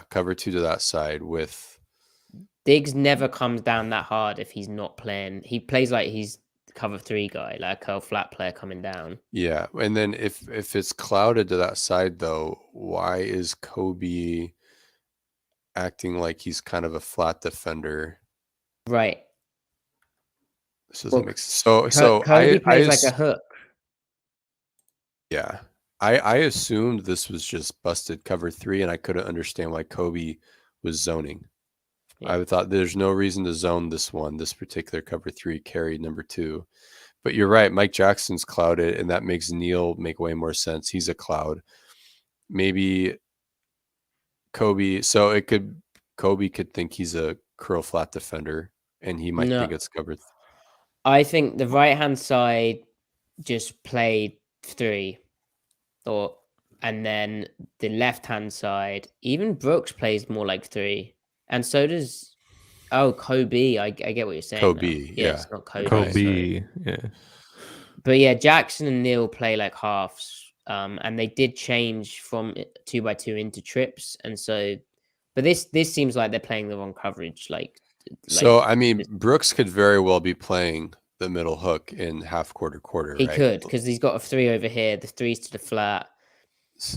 cover 2 to that side with Diggs never comes down that hard if he's not playing. He plays like he's the cover 3 guy, like a curl flat player coming down. Yeah, and then if it's clouded to that side though, why is Kobe acting like he's kind of a flat defender? Right. This doesn't make sense. So Kobe plays like a hook. Yeah. I assumed this was just busted cover 3, and I couldn't understand why Kobe was zoning. Yeah. I thought there's no reason to zone this particular cover 3 carry number 2. But you're right, Mike Jackson's clouded, and that makes Neal make way more sense. He's a cloud. Maybe Kobe could think he's a curl flat defender, and he might think it's covered. I think the right hand side just played 3. And then the left hand side, even Brooks plays more like 3, and so does Kobe. I get what you're saying. Kobe, yeah. It's not Kobe. Kobe, yeah. But yeah, Jackson and Neal play like halves, and they did change from 2x2 into trips, and so. But this seems like they're playing the wrong coverage. So I mean, Brooks could very well be playing the middle hook in half quarter. He could, because he's got a 3 over here. The 3's to the flat.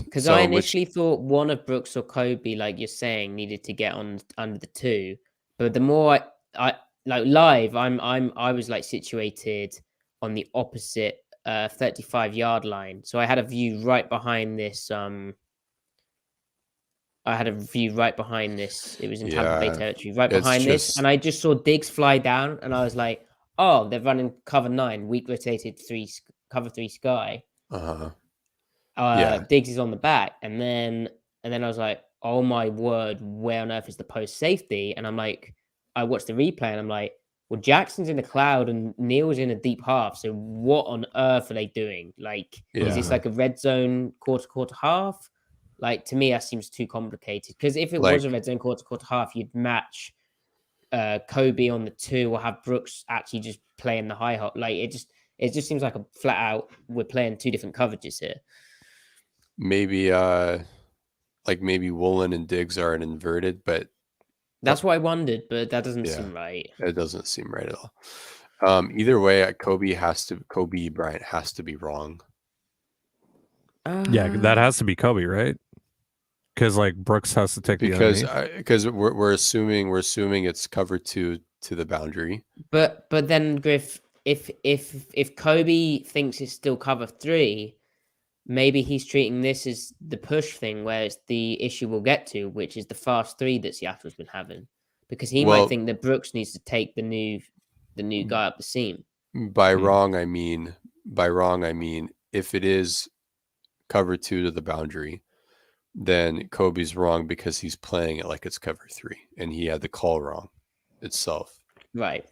Because I initially thought one of Brooks or Kobe, like you're saying, needed to get on under the 2. But the more I like live, I was like situated on the opposite 35-yard line, so I had a view right behind this. It was in Tampa Bay territory, right behind this, and I just saw Diggs fly down, and I was like, "Oh, they're running cover 9, weak rotated 3, cover 3 sky." Diggs is on the back, and then I was like, "Oh my word, where on earth is the post safety?" And I'm like, I watched the replay, and I'm like, "Well, Jackson's in the cloud, and Neal's in a deep half. So what on earth are they doing? Like, is this like a red zone quarter half?" Like, to me, that seems too complicated. Because if it was a red zone quarter half, you'd match Kobe on the 2, or have Brooks actually just play in the high hop. Like, It just seems like a flat out we're playing two different coverages here. Maybe maybe Woolen and Diggs are an inverted, but that's what I wondered, but that doesn't seem right. It doesn't seem right at all. Either way, Kobe Bryant has to be wrong. Yeah, that has to be Kobe, right? Because like Brooks has to take because the we're assuming it's cover two to the boundary. But then Griff, if Kobe thinks it's still cover three, maybe he's treating this as the push thing, where it's the issue we'll get to, which is the fast three that Seattle's been having, because he might think that Brooks needs to take the new guy up the seam. By wrong, I mean if it is cover two to the boundary, then Kobe's wrong because he's playing it like it's cover three, and he had the call wrong itself. Right.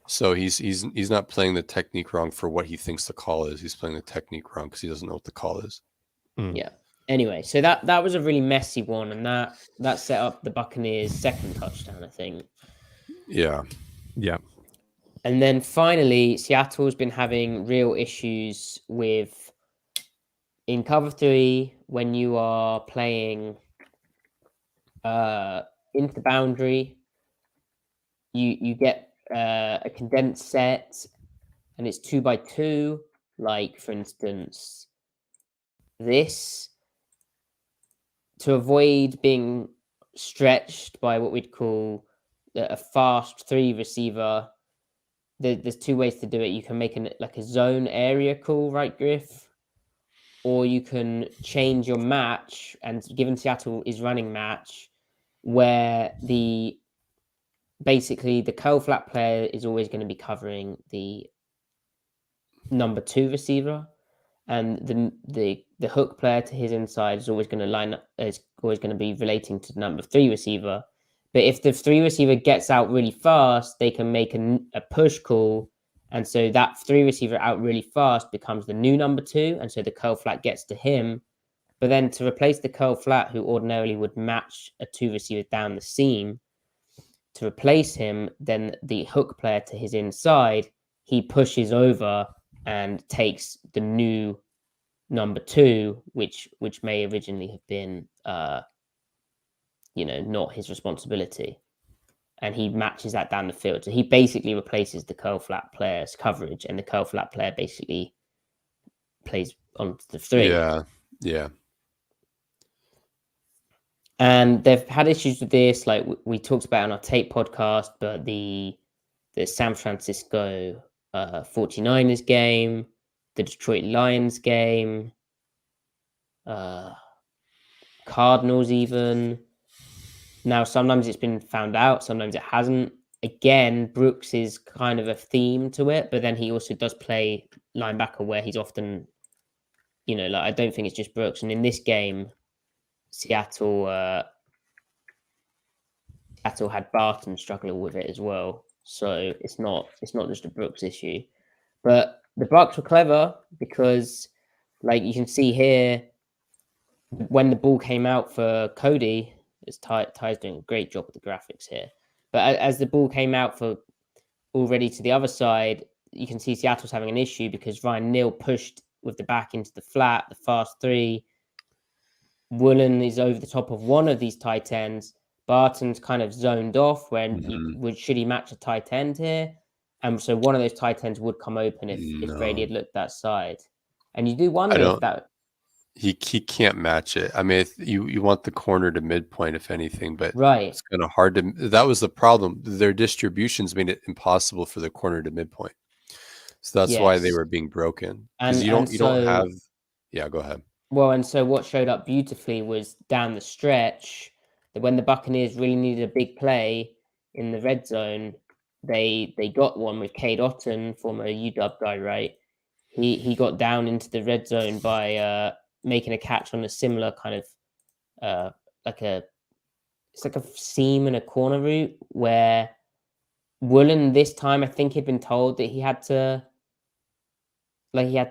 So he's not playing the technique wrong for what he thinks the call is. He's playing the technique wrong because he doesn't know what the call is. Yeah. Anyway, so that was a really messy one, and that set up the Buccaneers' second touchdown, I think. Yeah. Yeah. And then finally, Seattle's been having real issues with in cover three when you are playing into the boundary. You get a condensed set, and it's 2x2. Like for instance, this, to avoid being stretched by what we'd call a fast three receiver. There's two ways to do it. You can make a zone area call, right, Griff? Or you can change your match, and given Seattle is running match, where basically the curl flat player is always going to be covering the number two receiver, and the hook player to his inside is always going to be relating to the number three receiver. But if the three receiver gets out really fast, they can make a push call. And so that three receiver out really fast becomes the new number two. And so the curl flat gets to him. But then to replace the curl flat, who ordinarily would match a two receiver down the seam, to replace him, then the hook player to his inside, he pushes over and takes the new number two, which may originally have been not his responsibility, and he matches that down the field. So he basically replaces the curl flat player's coverage, and the curl flat player basically plays on the three. Yeah. And they've had issues with this, like we talked about on our tape podcast, but the San Francisco 49ers game, the Detroit Lions game, Cardinals even. Now, sometimes it's been found out, sometimes it hasn't. Again, Brooks is kind of a theme to it, but then he also does play linebacker where he's often, I don't think it's just Brooks. And in this game, Seattle had Barton struggling with it as well. So it's not just a Brooks issue. But the Bucs were clever because, like you can see here, when the ball came out for Cody, Ty's doing a great job with the graphics here. But as the ball came out for already to the other side, you can see Seattle's having an issue because Ryan Neal pushed with the back into the flat, the fast three. Woolen is over the top of one of these tight ends. Barton's kind of zoned off when should he match a tight end here? And so one of those tight ends would come open if Brady had looked that side. And you do wonder if that... He can't match it. I mean, you want the corner to midpoint, if anything, but it's kind of hard to. That was the problem. Their distributions made it impossible for the corner to midpoint. So that's why they were being broken. Because you don't have. Yeah, go ahead. Well, and so what showed up beautifully was down the stretch that when the Buccaneers really needed a big play in the red zone, they got one with Cade Otton, former UW guy, right? He got down into the red zone by making a catch on a similar kind of it's like a seam and a corner route where Woolen this time I think he'd been told that he had to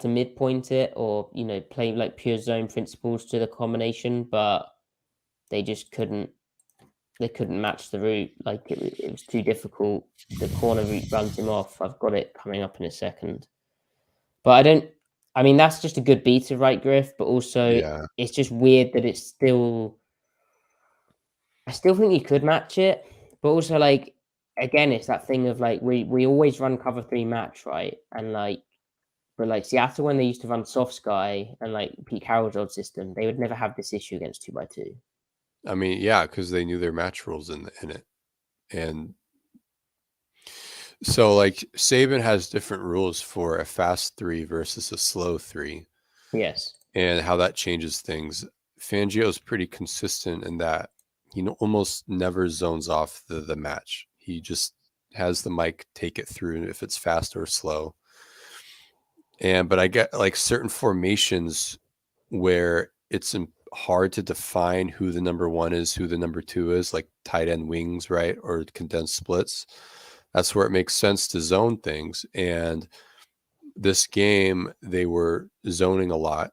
midpoint it or play like pure zone principles to the combination, but they just couldn't match the route. Like it was too difficult. The corner route runs him off. I've got it coming up in a second. But I mean, that's just a good beta, right, Griff? But also, it's just weird that it's still. I still think you could match it, but also like again, it's that thing of like we always run cover 3 match, right? And like, but like Seattle when they used to run soft sky and like Pete Carroll's old system, they would never have this issue against 2x2. I mean, yeah, because they knew their match rules in it, and so like Saban has different rules for a fast 3 versus a slow 3. Yes. And how that changes things. Fangio is pretty consistent in that he almost never zones off the match. He just has the mic take it through if it's fast or slow. But I get like certain formations where it's hard to define who the number 1 is, who the number 2 is, like tight end wings, right? Or condensed splits. That's where it makes sense to zone things. And this game, they were zoning a lot,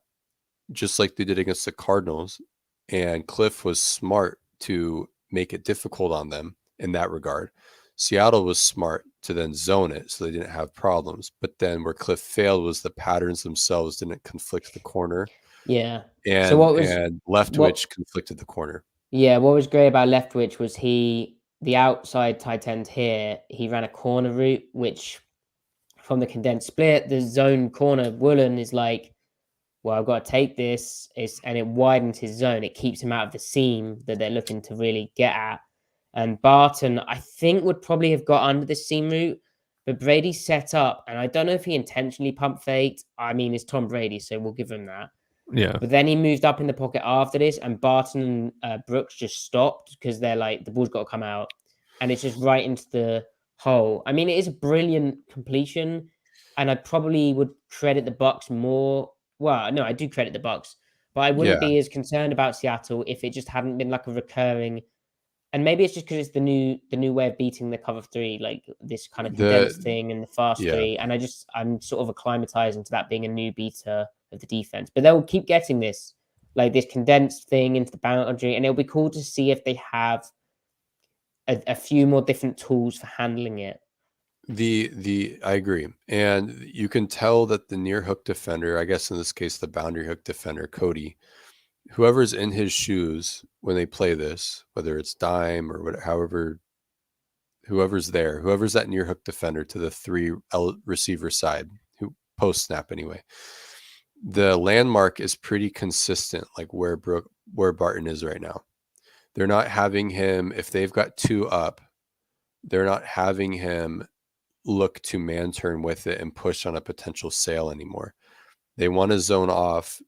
just like they did against the Cardinals. And Cliff was smart to make it difficult on them in that regard. Seattle was smart to then zone it so they didn't have problems. But then where Cliff failed was the patterns themselves didn't conflict the corner. Yeah. And Leftwich conflicted the corner. Yeah, what was great about Leftwich was the outside tight end here, he ran a corner route, which from the condensed split, the zone corner Woolen is like, well, I've got to take this, and it widens his zone. It keeps him out of the seam that they're looking to really get at. And Barton, I think, would probably have got under the seam route, but Brady set up, and I don't know if he intentionally pump faked. I mean, it's Tom Brady, so we'll give him that. Yeah. But then he moved up in the pocket after this, and Barton and Brooks just stopped because they're like, the ball's got to come out, and it's just right into the hole. I mean, it is a brilliant completion, and I probably would credit the Bucs more. Well, no, I do credit the Bucs, but I wouldn't be as concerned about Seattle if it just hadn't been like a recurring. And maybe it's just because it's the new way of beating the cover 3, like this kind of condensed thing and the fast 3. And I'm sort of acclimatizing to that being a new beta of the defense. But they'll keep getting this, like this condensed thing into the boundary, and it'll be cool to see if they have a few more different tools for handling it. I agree. And you can tell that the near hook defender, I guess in this case, the boundary hook defender, Cody, whoever's in his shoes when they play this, whether it's dime or whatever, whoever's there, whoever's that near hook defender to the 3 receiver side, who post snap anyway, the landmark is pretty consistent, like where Barton is right now. They're not having him, if they've got 2 up, they're not having him look to man turn with it and push on a potential sail anymore. They want to zone off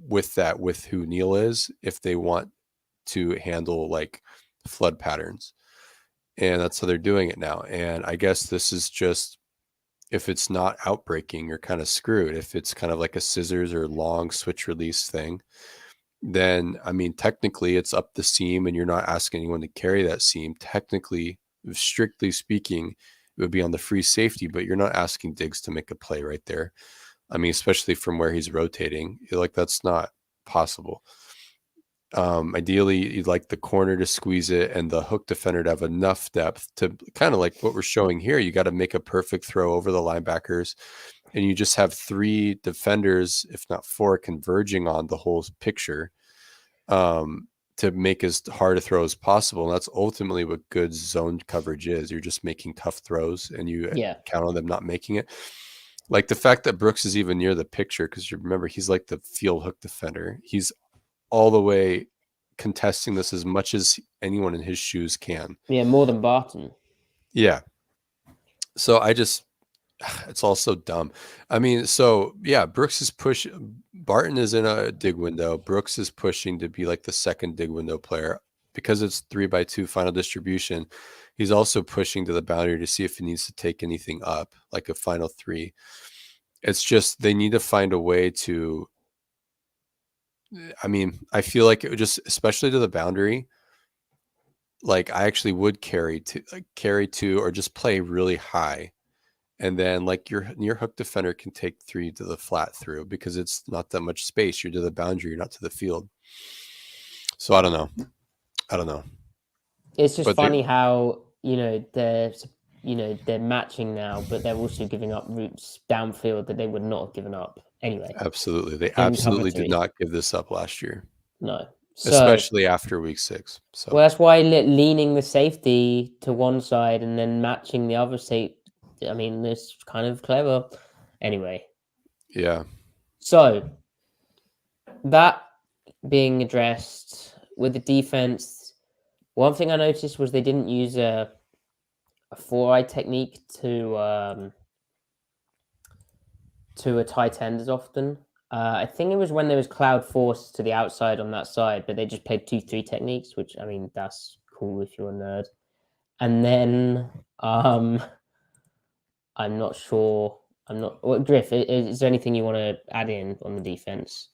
with who Neal is, if they want to handle like flood patterns. And that's how they're doing it now. And I guess this is just, if it's not outbreaking, you're kind of screwed. If it's kind of like a scissors or long switch release thing, then I mean, technically it's up the seam and you're not asking anyone to carry that seam. Technically, strictly speaking, it would be on the free safety, but you're not asking Diggs to make a play right there. I mean, especially from where he's rotating, like that's not possible. Ideally, you'd like the corner to squeeze it and the hook defender to have enough depth to kind of like what we're showing here. You got to make a perfect throw over the linebackers, and you just have 3 defenders, if not 4, converging on the whole picture to make as hard a throw as possible. And that's ultimately what good zone coverage is. You're just making tough throws and you count on them not making it. Like the fact that Brooks is even near the picture, because you remember he's like the field hook defender. He's all the way contesting this as much as anyone in his shoes can. Yeah, more than Barton. Yeah. So it's all so dumb. I mean, so yeah, Brooks is Barton is in a dig window. Brooks is pushing to be like the second dig window player because it's 3x2 final distribution. He's also pushing to the boundary to see if he needs to take anything up, like a final 3. It's just, they need to find a way to, I mean, I feel like it would just, especially to the boundary, like I actually would carry to, or just play really high. And then like your near hook defender can take 3 to the flat through because it's not that much space. You're to the boundary, you're not to the field. So I don't know. It's just funny how, you know, they're matching now, but they're also giving up routes downfield that they would not have given up anyway. Absolutely. They absolutely did not give this up last year. No. So, especially after week 6. So well, that's why leaning the safety to one side and then matching the other safety. I mean, it's kind of clever. Anyway. Yeah. So that being addressed with the defense, one thing I noticed was they didn't use a 4-eye technique to a tight end as often. I think it was when there was cloud force to the outside on that side, but they just played 2-3 techniques, which, I mean, that's cool if you're a nerd. And then I'm not sure. Griff, is there anything you want to add in on the defense?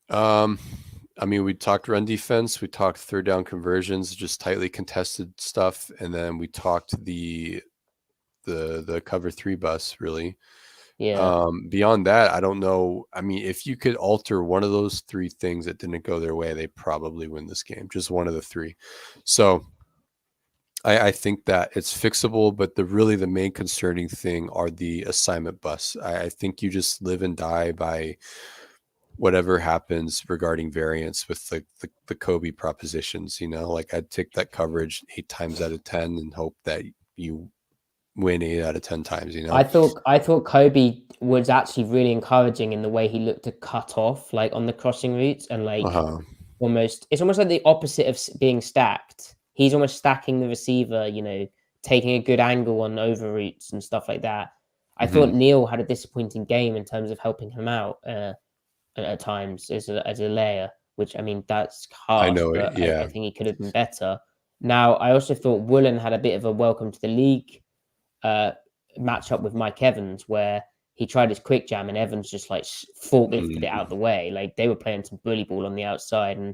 I mean, we talked run defense, we talked third down conversions, just tightly contested stuff, and then we talked the cover 3 bus, really. Yeah. Beyond that, I don't know. I mean, if you could alter one of those 3 things that didn't go their way, they probably win this game. Just one of the 3. So I think that it's fixable, but the main concerning thing are the assignment bus. I think you just live and die by whatever happens regarding variance with the Kobe propositions. Like I'd take that coverage 8 times out of 10 and hope that you win 8 out of 10 times. I thought Kobe was actually really encouraging in the way he looked to cut off, like on the crossing routes, and like it's almost like the opposite of being stacked. He's almost stacking the receiver, taking a good angle on over routes and stuff like that. I thought Neal had a disappointing game in terms of helping him out at times as a layer, which, I mean, that's harsh. I know, but yeah. I think he could have been better. Now, I also thought Woolen had a bit of a welcome to the league match up with Mike Evans, where he tried his quick jam and Evans just like forklifted it out of the way. Like they were playing some bully ball on the outside, and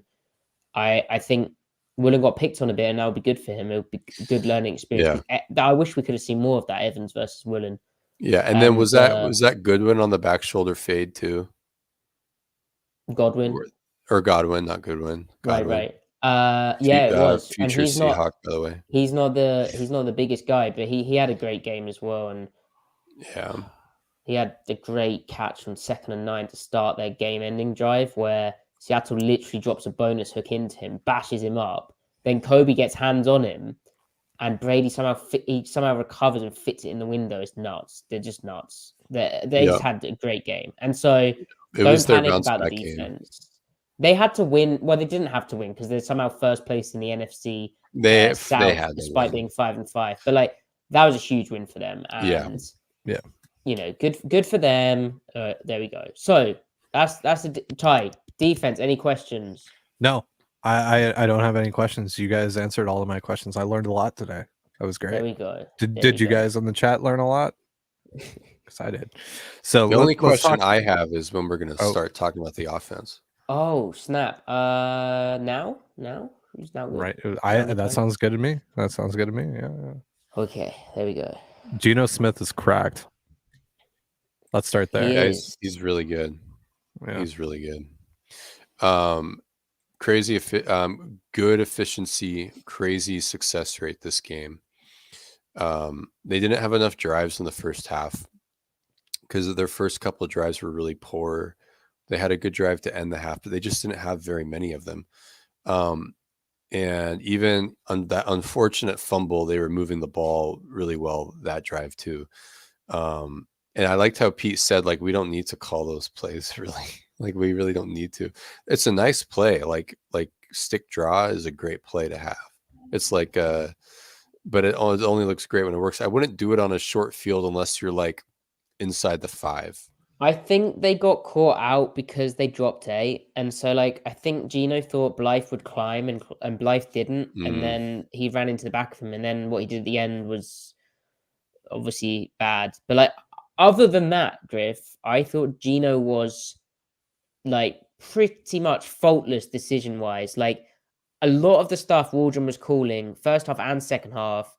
I think Woolen got picked on a bit, and that would be good for him. It would be a good learning experience. Yeah. I wish we could have seen more of that Evans versus Woolen. Yeah, and then was that Goodwin on the back shoulder fade too? Godwin or Godwin, not Goodwin. Godwin. Right. Yeah, it was. Future and he's Seahawk, not, by the way. He's not the biggest guy, but he had a great game as well, and yeah, he had the great catch on 2nd and 9 to start their game-ending drive, where Seattle literally drops a bonus hook into him, bashes him up. Then Kobe gets hands on him, and Brady somehow recovers and fits it in the window. It's nuts. They're just nuts. They just had a great game, and so don't panic about the defense. Game. They had to win. Well, they didn't have to win because they're somehow first place in the NFC South, despite being 5-5. But like that was a huge win for them. And yeah. Good for them. There we go. So that's a tie. Defense. Any questions? No, I don't have any questions. You guys answered all of my questions. I learned a lot today. That was great. There we go. Did you guys on the chat learn a lot? Because I did. So the only question I have is when we're going to start talking about the offense. Oh snap! Now who's now good? Right. That sounds good to me. Yeah. Okay, there we go. Geno Smith is cracked. Let's start there. Yeah, he's really good. Yeah. He's really good. Crazy, good efficiency, crazy success rate this game. They didn't have enough drives in the first half because their first couple of drives were really poor. They had a good drive to end the half, but they just didn't have very many of them. And even on that unfortunate fumble, they were moving the ball really well that drive too. And I liked how Pete said, like, we don't need to call those plays really. Like, we really don't need to. It's a nice play. Like stick draw is a great play to have. It's like, but it only looks great when it works. I wouldn't do it on a short field unless you're like inside the 5. I think they got caught out because they dropped 8. And so, like, I think Geno thought Blythe would climb and Blythe didn't. And then he ran into the back of him. And then what he did at the end was obviously bad. But, like, other than that, Griff, I thought Geno was, like, pretty much faultless decision-wise. Like, a lot of the stuff Waldron was calling, first half and second half,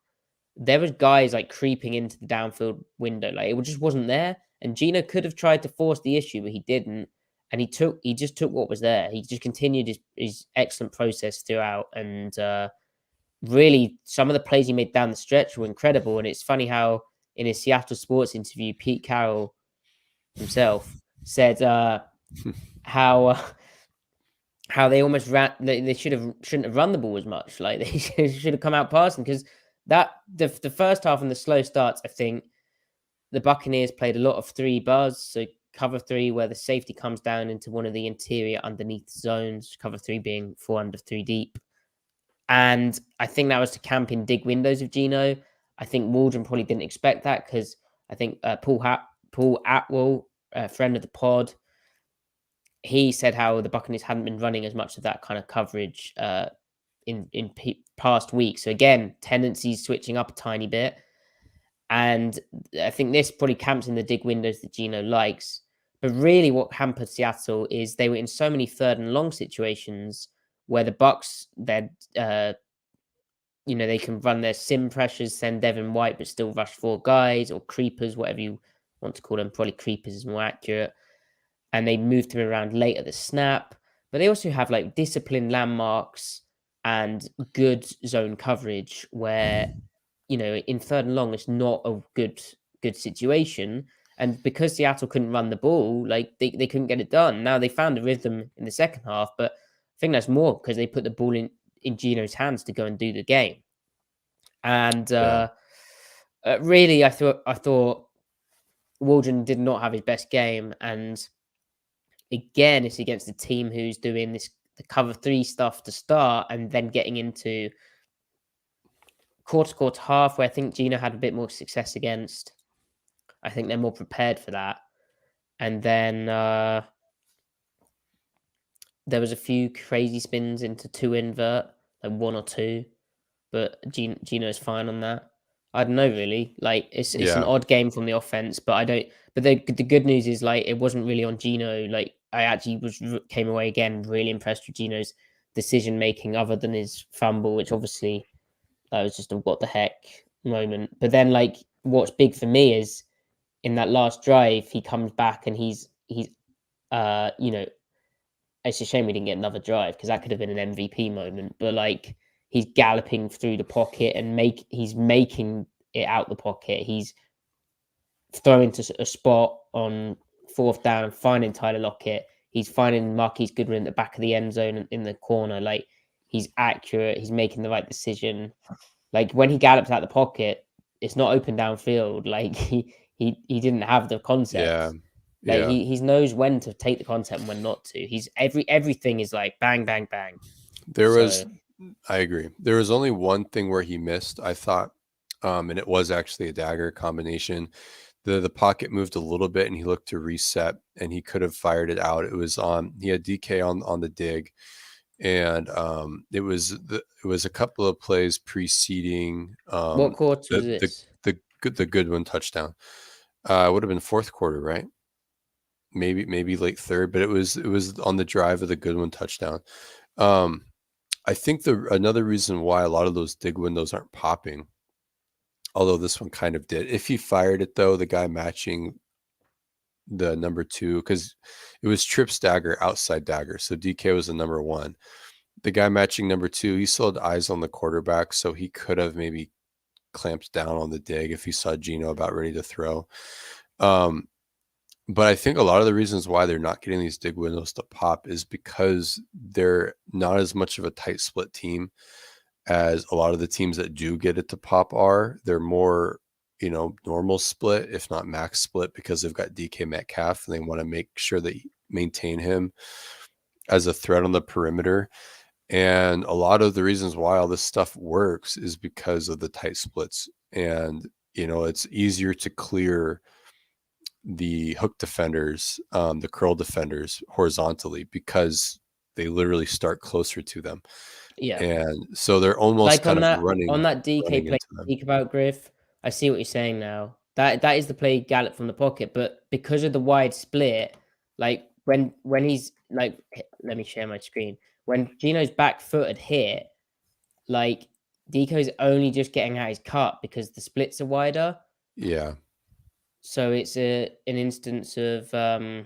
there was guys, like, creeping into the downfield window. Like, it just wasn't there. And Geno could have tried to force the issue, but he didn't. And he just took what was there. He just continued his excellent process throughout. And really, some of the plays he made down the stretch were incredible. And it's funny how in his Seattle sports interview, Pete Carroll himself said how they almost ran. They shouldn't have run the ball as much. Like they should have come out passing, because that the first half and the slow starts, I think the Buccaneers played a lot of 3 buzz, so cover 3, where the safety comes down into one of the interior underneath zones, cover 3 being 4 under 3 deep. And I think that was to camp in dig windows of Geno. I think Waldron probably didn't expect that, because I think Paul Atwell, a friend of the pod, he said how the Buccaneers hadn't been running as much of that kind of coverage in past weeks. So again, tendencies switching up a tiny bit. And I think this probably camps in the dig windows that Geno likes. But really what hampered Seattle is they were in so many 3rd and long situations where the Bucs, they can run their sim pressures, send Devin White, but still rush 4 guys, or creepers, whatever you want to call them. Probably creepers is more accurate. And they moved him around late at the snap. But they also have like disciplined landmarks and good zone coverage where, in 3rd and long, it's not a good situation. And because Seattle couldn't run the ball, like they couldn't get it done. Now they found a rhythm in the second half, but I think that's more because they put the ball in Geno's hands to go and do the game. And really, I thought Waldron did not have his best game. And again, it's against a team who's doing the cover 3 stuff to start, and then getting into quarter half, where I think Geno had a bit more success against. I think they're more prepared for that. And then there was a few crazy spins into 2 invert, like 1 or 2, but Geno's fine on that. I don't know, really. Like it's an odd game from the offense, but I don't. But the good news is, like, it wasn't really on Geno. Like I actually came away again really impressed with Geno's decision making, other than his fumble, which obviously that was just a what the heck moment. But then, like, what's big for me is in that last drive, he comes back and he's it's a shame we didn't get another drive, because that could have been an MVP moment. But like, he's galloping through the pocket and he's making it out the pocket. He's throwing to a spot on 4th down and finding Tyler Lockett. He's finding Marquise Goodwin at the back of the end zone in the corner. Like, he's accurate. He's making the right decision. Like, when he gallops out the pocket, it's not open downfield. Like, he didn't have the concept. Yeah. Like, he knows when to take the concept and when not to. He's everything is like bang, bang, bang. I agree. There was only one thing where he missed, I thought, and it was actually a dagger combination. The pocket moved a little bit and he looked to reset and he could have fired it out. It was he had DK on the dig, and it was a couple of plays preceding what quarter was this? The Goodwin touchdown. It would have been 4th quarter, right? Maybe late 3rd, but it was on the drive of the Goodwin touchdown. I think another reason why a lot of those dig windows aren't popping, although this one kind of did. If he fired it, though, the guy matching the number 2, because it was trips dagger, outside dagger. So DK was the number 1. The guy matching number 2, he still had eyes on the quarterback, so he could have maybe clamped down on the dig if he saw Geno about ready to throw. But I think a lot of the reasons why they're not getting these dig windows to pop is because they're not as much of a tight split team as a lot of the teams that do get it to pop are. They're more, normal split, if not max split, because they've got DK Metcalf and they want to make sure they maintain him as a threat on the perimeter. And a lot of the reasons why all this stuff works is because of the tight splits. And, it's easier to clear the hook defenders, the curl defenders horizontally, because they literally start closer to them. Yeah. And so they're almost like kind on of that running on that DK play you speak about, Griff. I see what you're saying now. That is the play gallop from the pocket, but because of the wide split, like when he's like, let me share my screen. When Geno's back footed hit, like DK's only just getting out his cut because the splits are wider. Yeah. So it's an instance of no,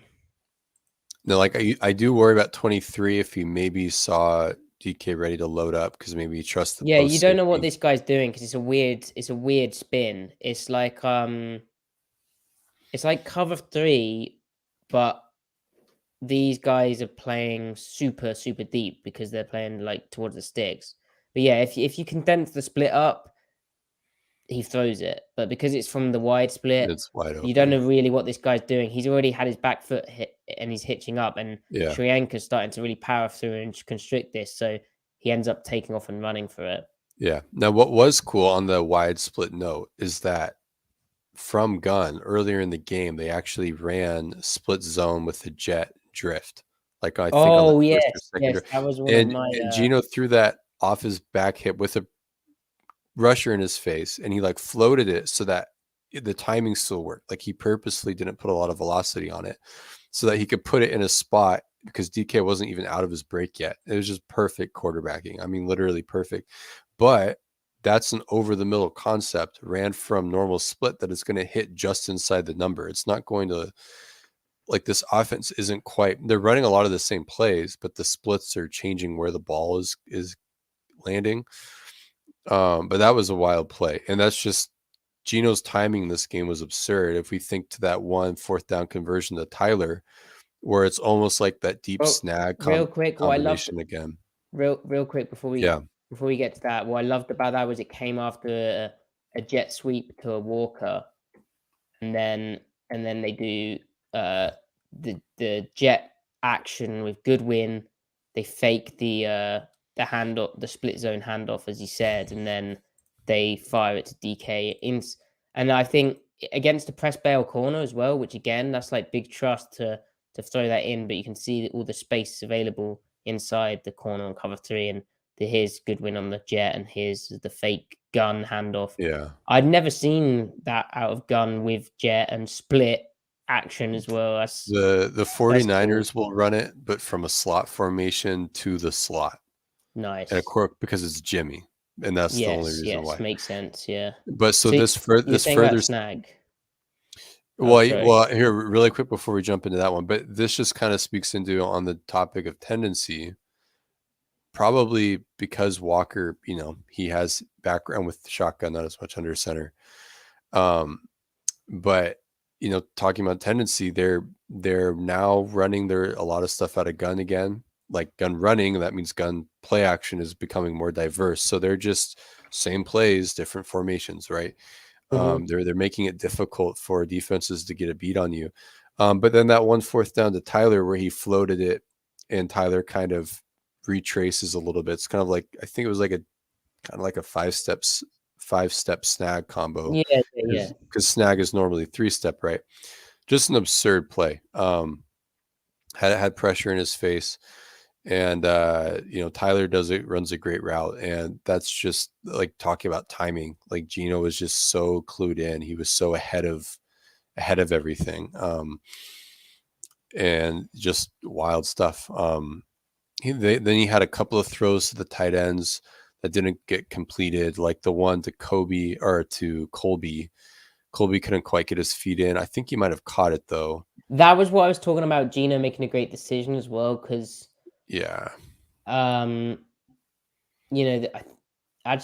like I do worry about 23 if he maybe saw DK ready to load up because maybe he trusts the Yeah, post you don't know what safety. this guy's doing because it's a weird spin. It's like cover 3, but these guys are playing super deep because they're playing like towards the sticks. But yeah, if you condense the split up, he throws it. But because it's from the wide split, It's wide you don't open. know really what this guy's doing. He's already had his back foot hit and he's hitching up, and Yeah. Sri Lanka's starting to really power through and constrict this. So he ends up taking off and running for it. Yeah. Now, what was cool on the wide split note is that from gun earlier in the game, they actually ran split zone with the jet drift. Like I think on the Oh first yes, or second drift. that was one of And my. Gino threw that off his back hip with a rusher in his face, and he like floated it so that the timing still worked. Like he purposely didn't put a lot of velocity on it so that he could put it in a spot because DK wasn't even out of his break yet. It was just perfect quarterbacking. I mean, literally perfect. But that's an over the middle concept ran from normal split that is going to hit just inside the number. It's not going to, like, this offense isn't quite, they're running a lot of the same plays, but the splits are changing where the ball is landing. But that was a wild play. And that's just Gino's timing in this game was absurd. If we think to that 1 4th down conversion to Tyler, where it's almost like that deep snag real quick, what I loved combination again. real quick before we get to that, what I loved about that was it came after a jet sweep to a Walker, and then they do the jet action with Goodwin. They fake the handoff, the split zone handoff, as you said, and then they fire it to DK. And I think against the press bail corner as well, which again, that's like big trust to throw that in, but you can see that all the space available inside the corner on cover 3, and here's Goodwin on the jet, and here's the fake gun handoff. Yeah. I'd never seen that out of gun with jet and split action as well. The 49ers will run it, but from a slot formation to the slot. Nice. And of course, because it's Jimmy, and that's the only reason why. Makes sense. Yeah. But so this further snag. Well, here really quick before we jump into that one, but this just kind of speaks into on the topic of tendency. Probably because Walker, he has background with shotgun, not as much under center. But talking about tendency, they're now running a lot of stuff out of gun again, like gun running. That means gun play action is becoming more diverse. So they're just same plays, different formations, right? They're making it difficult for defenses to get a beat on you. But then that 1 4th down to Tyler where he floated it and Tyler kind of retraces a little bit. It's kind of like, I think it was like a kind of like a 5-step snag combo. Yeah. Because snag is normally 3-step, right? Just an absurd play. Had pressure in his face. And Tyler runs a great route, and that's just like talking about timing. Like Gino was just so clued in; he was so ahead of everything, and just wild stuff. Then he had a couple of throws to the tight ends that didn't get completed, like the one to Colby. Colby couldn't quite get his feet in. I think he might have caught it though. That was what I was talking about. Gino making a great decision as well, because. Yeah. Actually,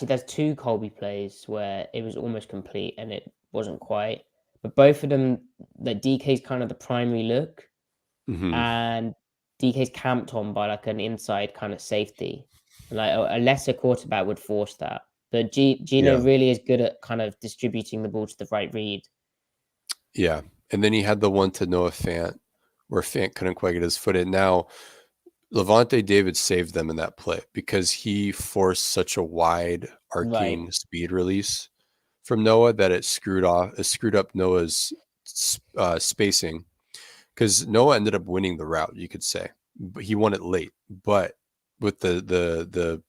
there's 2 Colby plays where it was almost complete and it wasn't quite. But both of them, like DK's kind of the primary look, and DK's camped on by like an inside kind of safety. Like a lesser quarterback would force that. But Gino really is good at kind of distributing the ball to the right read. Yeah. And then he had the one to Noah Fant where Fant couldn't quite get his foot in. Now, Levante David saved them in that play because he forced such a wide arcing speed release from Noah that it screwed up Noah's spacing, because Noah ended up winning the route, you could say, but he won it late. But with the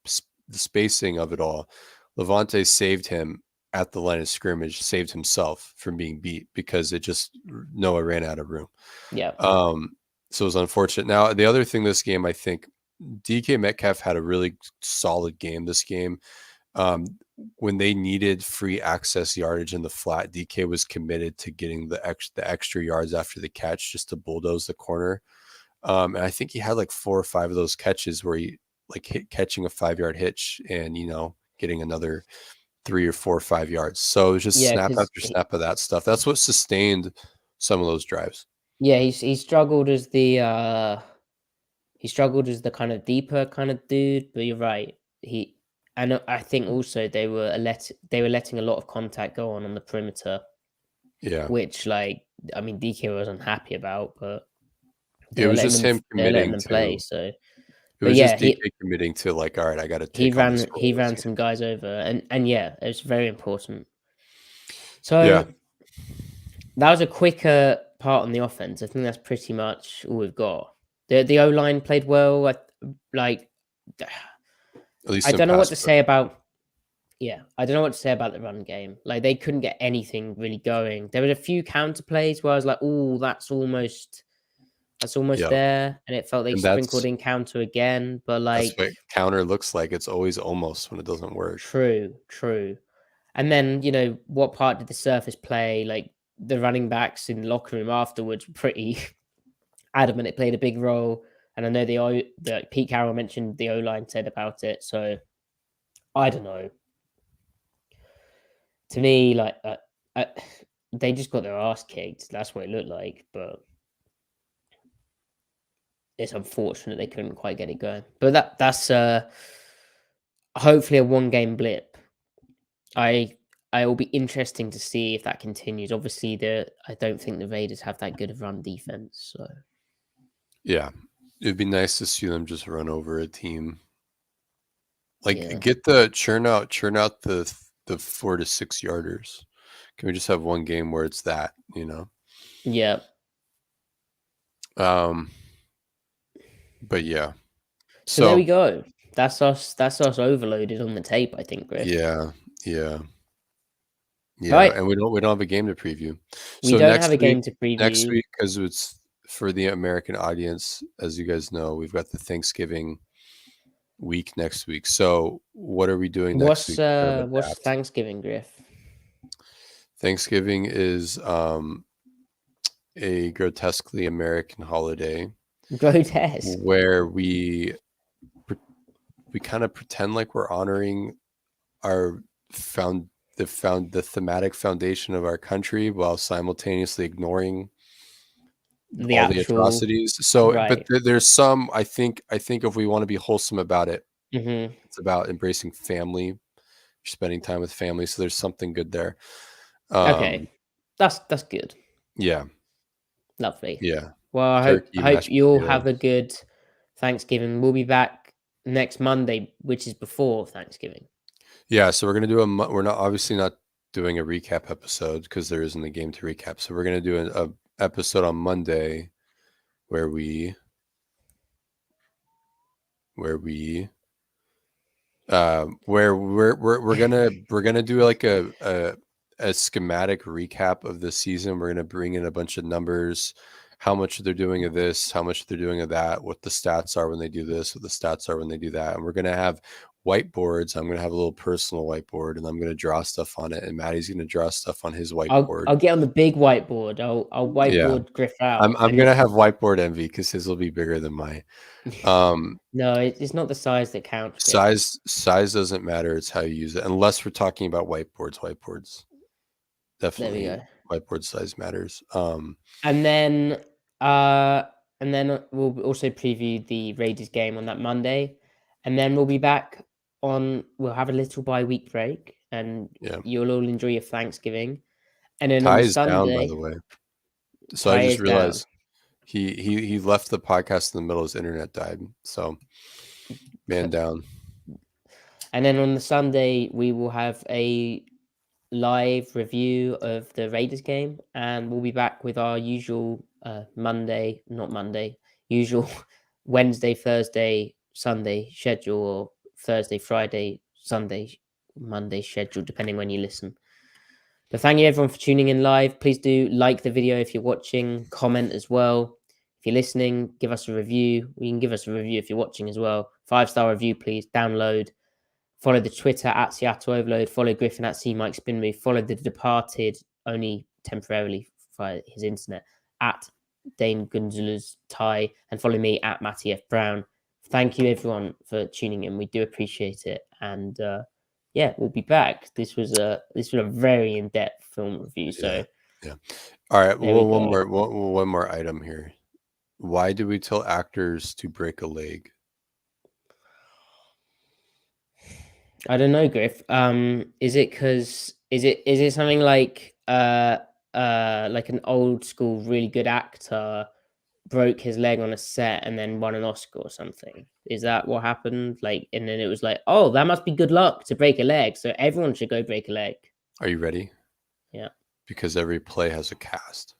spacing of it all, Levante saved him at the line of scrimmage, saved himself from being beat because Noah ran out of room. Yeah. So it was unfortunate. Now, the other thing this game, I think DK Metcalf had a really solid game this game. When they needed free access yardage in the flat, DK was committed to getting the extra yards after the catch just to bulldoze the corner. And I think he had like 4 or 5 of those catches where he like catching a 5-yard hitch and, you know, getting another 3 or 4 or 5 yards. So it was just snap after snap of that stuff. That's what sustained some of those drives. Yeah, he struggled as the kind of deeper kind of dude, but you're right. And I think also they were letting a lot of contact go on the perimeter. Yeah. Which, like, I mean, DK was unhappy about, but it was just him committing to play. So, it but was yeah, just DK committing to, like, all right, I got to take on this. He ran some guys over, and yeah, it was very important. So yeah, that was a quicker part on the offense. I think that's pretty much all we've got. The O line played well. At least I don't know what to say about. Yeah, I don't know what to say about the run game. Like, they couldn't get anything really going. There were a few counter plays where I was like, "Oh, that's almost there," and it felt they sprinkled in counter again. But like, that's what counter looks like. It's always almost when it doesn't work. True. And then, you know, what part did the surface play? Like, the running backs in the locker room afterwards were pretty adamant it played a big role. And I know the Pete Carroll mentioned the O-line said about it. So I don't know. To me, like, they just got their ass kicked. That's what it looked like. But it's unfortunate they couldn't quite get it going. But that's hopefully a one-game blip. It will be interesting to see if that continues. Obviously, I don't think the Raiders have that good of run defense. So yeah, it'd be nice to see them just run over a team. Like, get the churn out the 4 to 6 yarders. Can we just have one game where it's that, you know? Yeah. But yeah. So there we go. That's us overloaded on the tape, I think, Griff. Yeah. Right. And we don't have a game to preview. We don't have a game to preview next week, because it's for the American audience. As you guys know, we've got the Thanksgiving week next week. So what are we doing next week? What's Thanksgiving, Griff? Thanksgiving is a grotesquely American holiday. Grotesque. Where we kind of pretend like we're honoring our the thematic foundation of our country while simultaneously ignoring all the atrocities. So, right. But there's some, I think if we want to be wholesome about it, it's about embracing family, spending time with family. So there's something good there. Okay, that's good. Yeah, lovely. Yeah. Well, I hope you all have a good Thanksgiving. We'll be back next Monday, which is before Thanksgiving. Yeah, so we're gonna do we're obviously not doing a recap episode because there isn't a game to recap. So we're gonna do a episode on Monday where we're gonna do like a schematic recap of the season. We're gonna bring in a bunch of numbers, how much they're doing of this, how much they're doing of that, what the stats are when they do this, what the stats are when they do that. And we're gonna have whiteboards. I'm going to have a little personal whiteboard and I'm going to draw stuff on it. And Maddie's going to draw stuff on his whiteboard. I'll get on the big whiteboard. I'll whiteboard Griff out. I'm going to have whiteboard envy because his will be bigger than mine. No, it's not the size that counts. Size doesn't matter. It's how you use it. Unless we're talking about whiteboards. Definitely whiteboard size matters. And then we'll also preview the Raiders game on that Monday. And then we'll be back we'll have a little bye-week break, and you'll all enjoy your Thanksgiving. And then Ty on is Sunday, down, by the way. So I just realized he left the podcast in the middle. His internet died. So man down. And then on the Sunday, we will have a live review of the Raiders game, and we'll be back with our usual usual Wednesday, Thursday, Sunday schedule, or Thursday, Friday, Sunday, Monday schedule, depending when you listen. But thank you everyone for tuning in live. Please do like the video if you're watching, comment as well. If you're listening, give us a review. You can give us a review if you're watching as well. 5-star review, please. Download. Follow the Twitter at Seattle Overload. Follow Griffin at CMikeSpinMove. Follow the departed, only temporarily via his internet, at Dane Gunzler's Tie. And follow me at Matty F. Brown. thank you everyone for tuning in. We do appreciate it, and yeah, we'll be back. This was a very in-depth film review. So yeah. All right. there we Well, go. one more item here. Why do we tell actors to break a leg? I don't know, Griff. Is it something like an old school really good actor broke his leg on a set and then won an Oscar or something? Is that what happened? Like, and then it was like, oh, that must be good luck to break a leg, so everyone should go break a leg. Are you ready? Yeah. Because every play has a cast.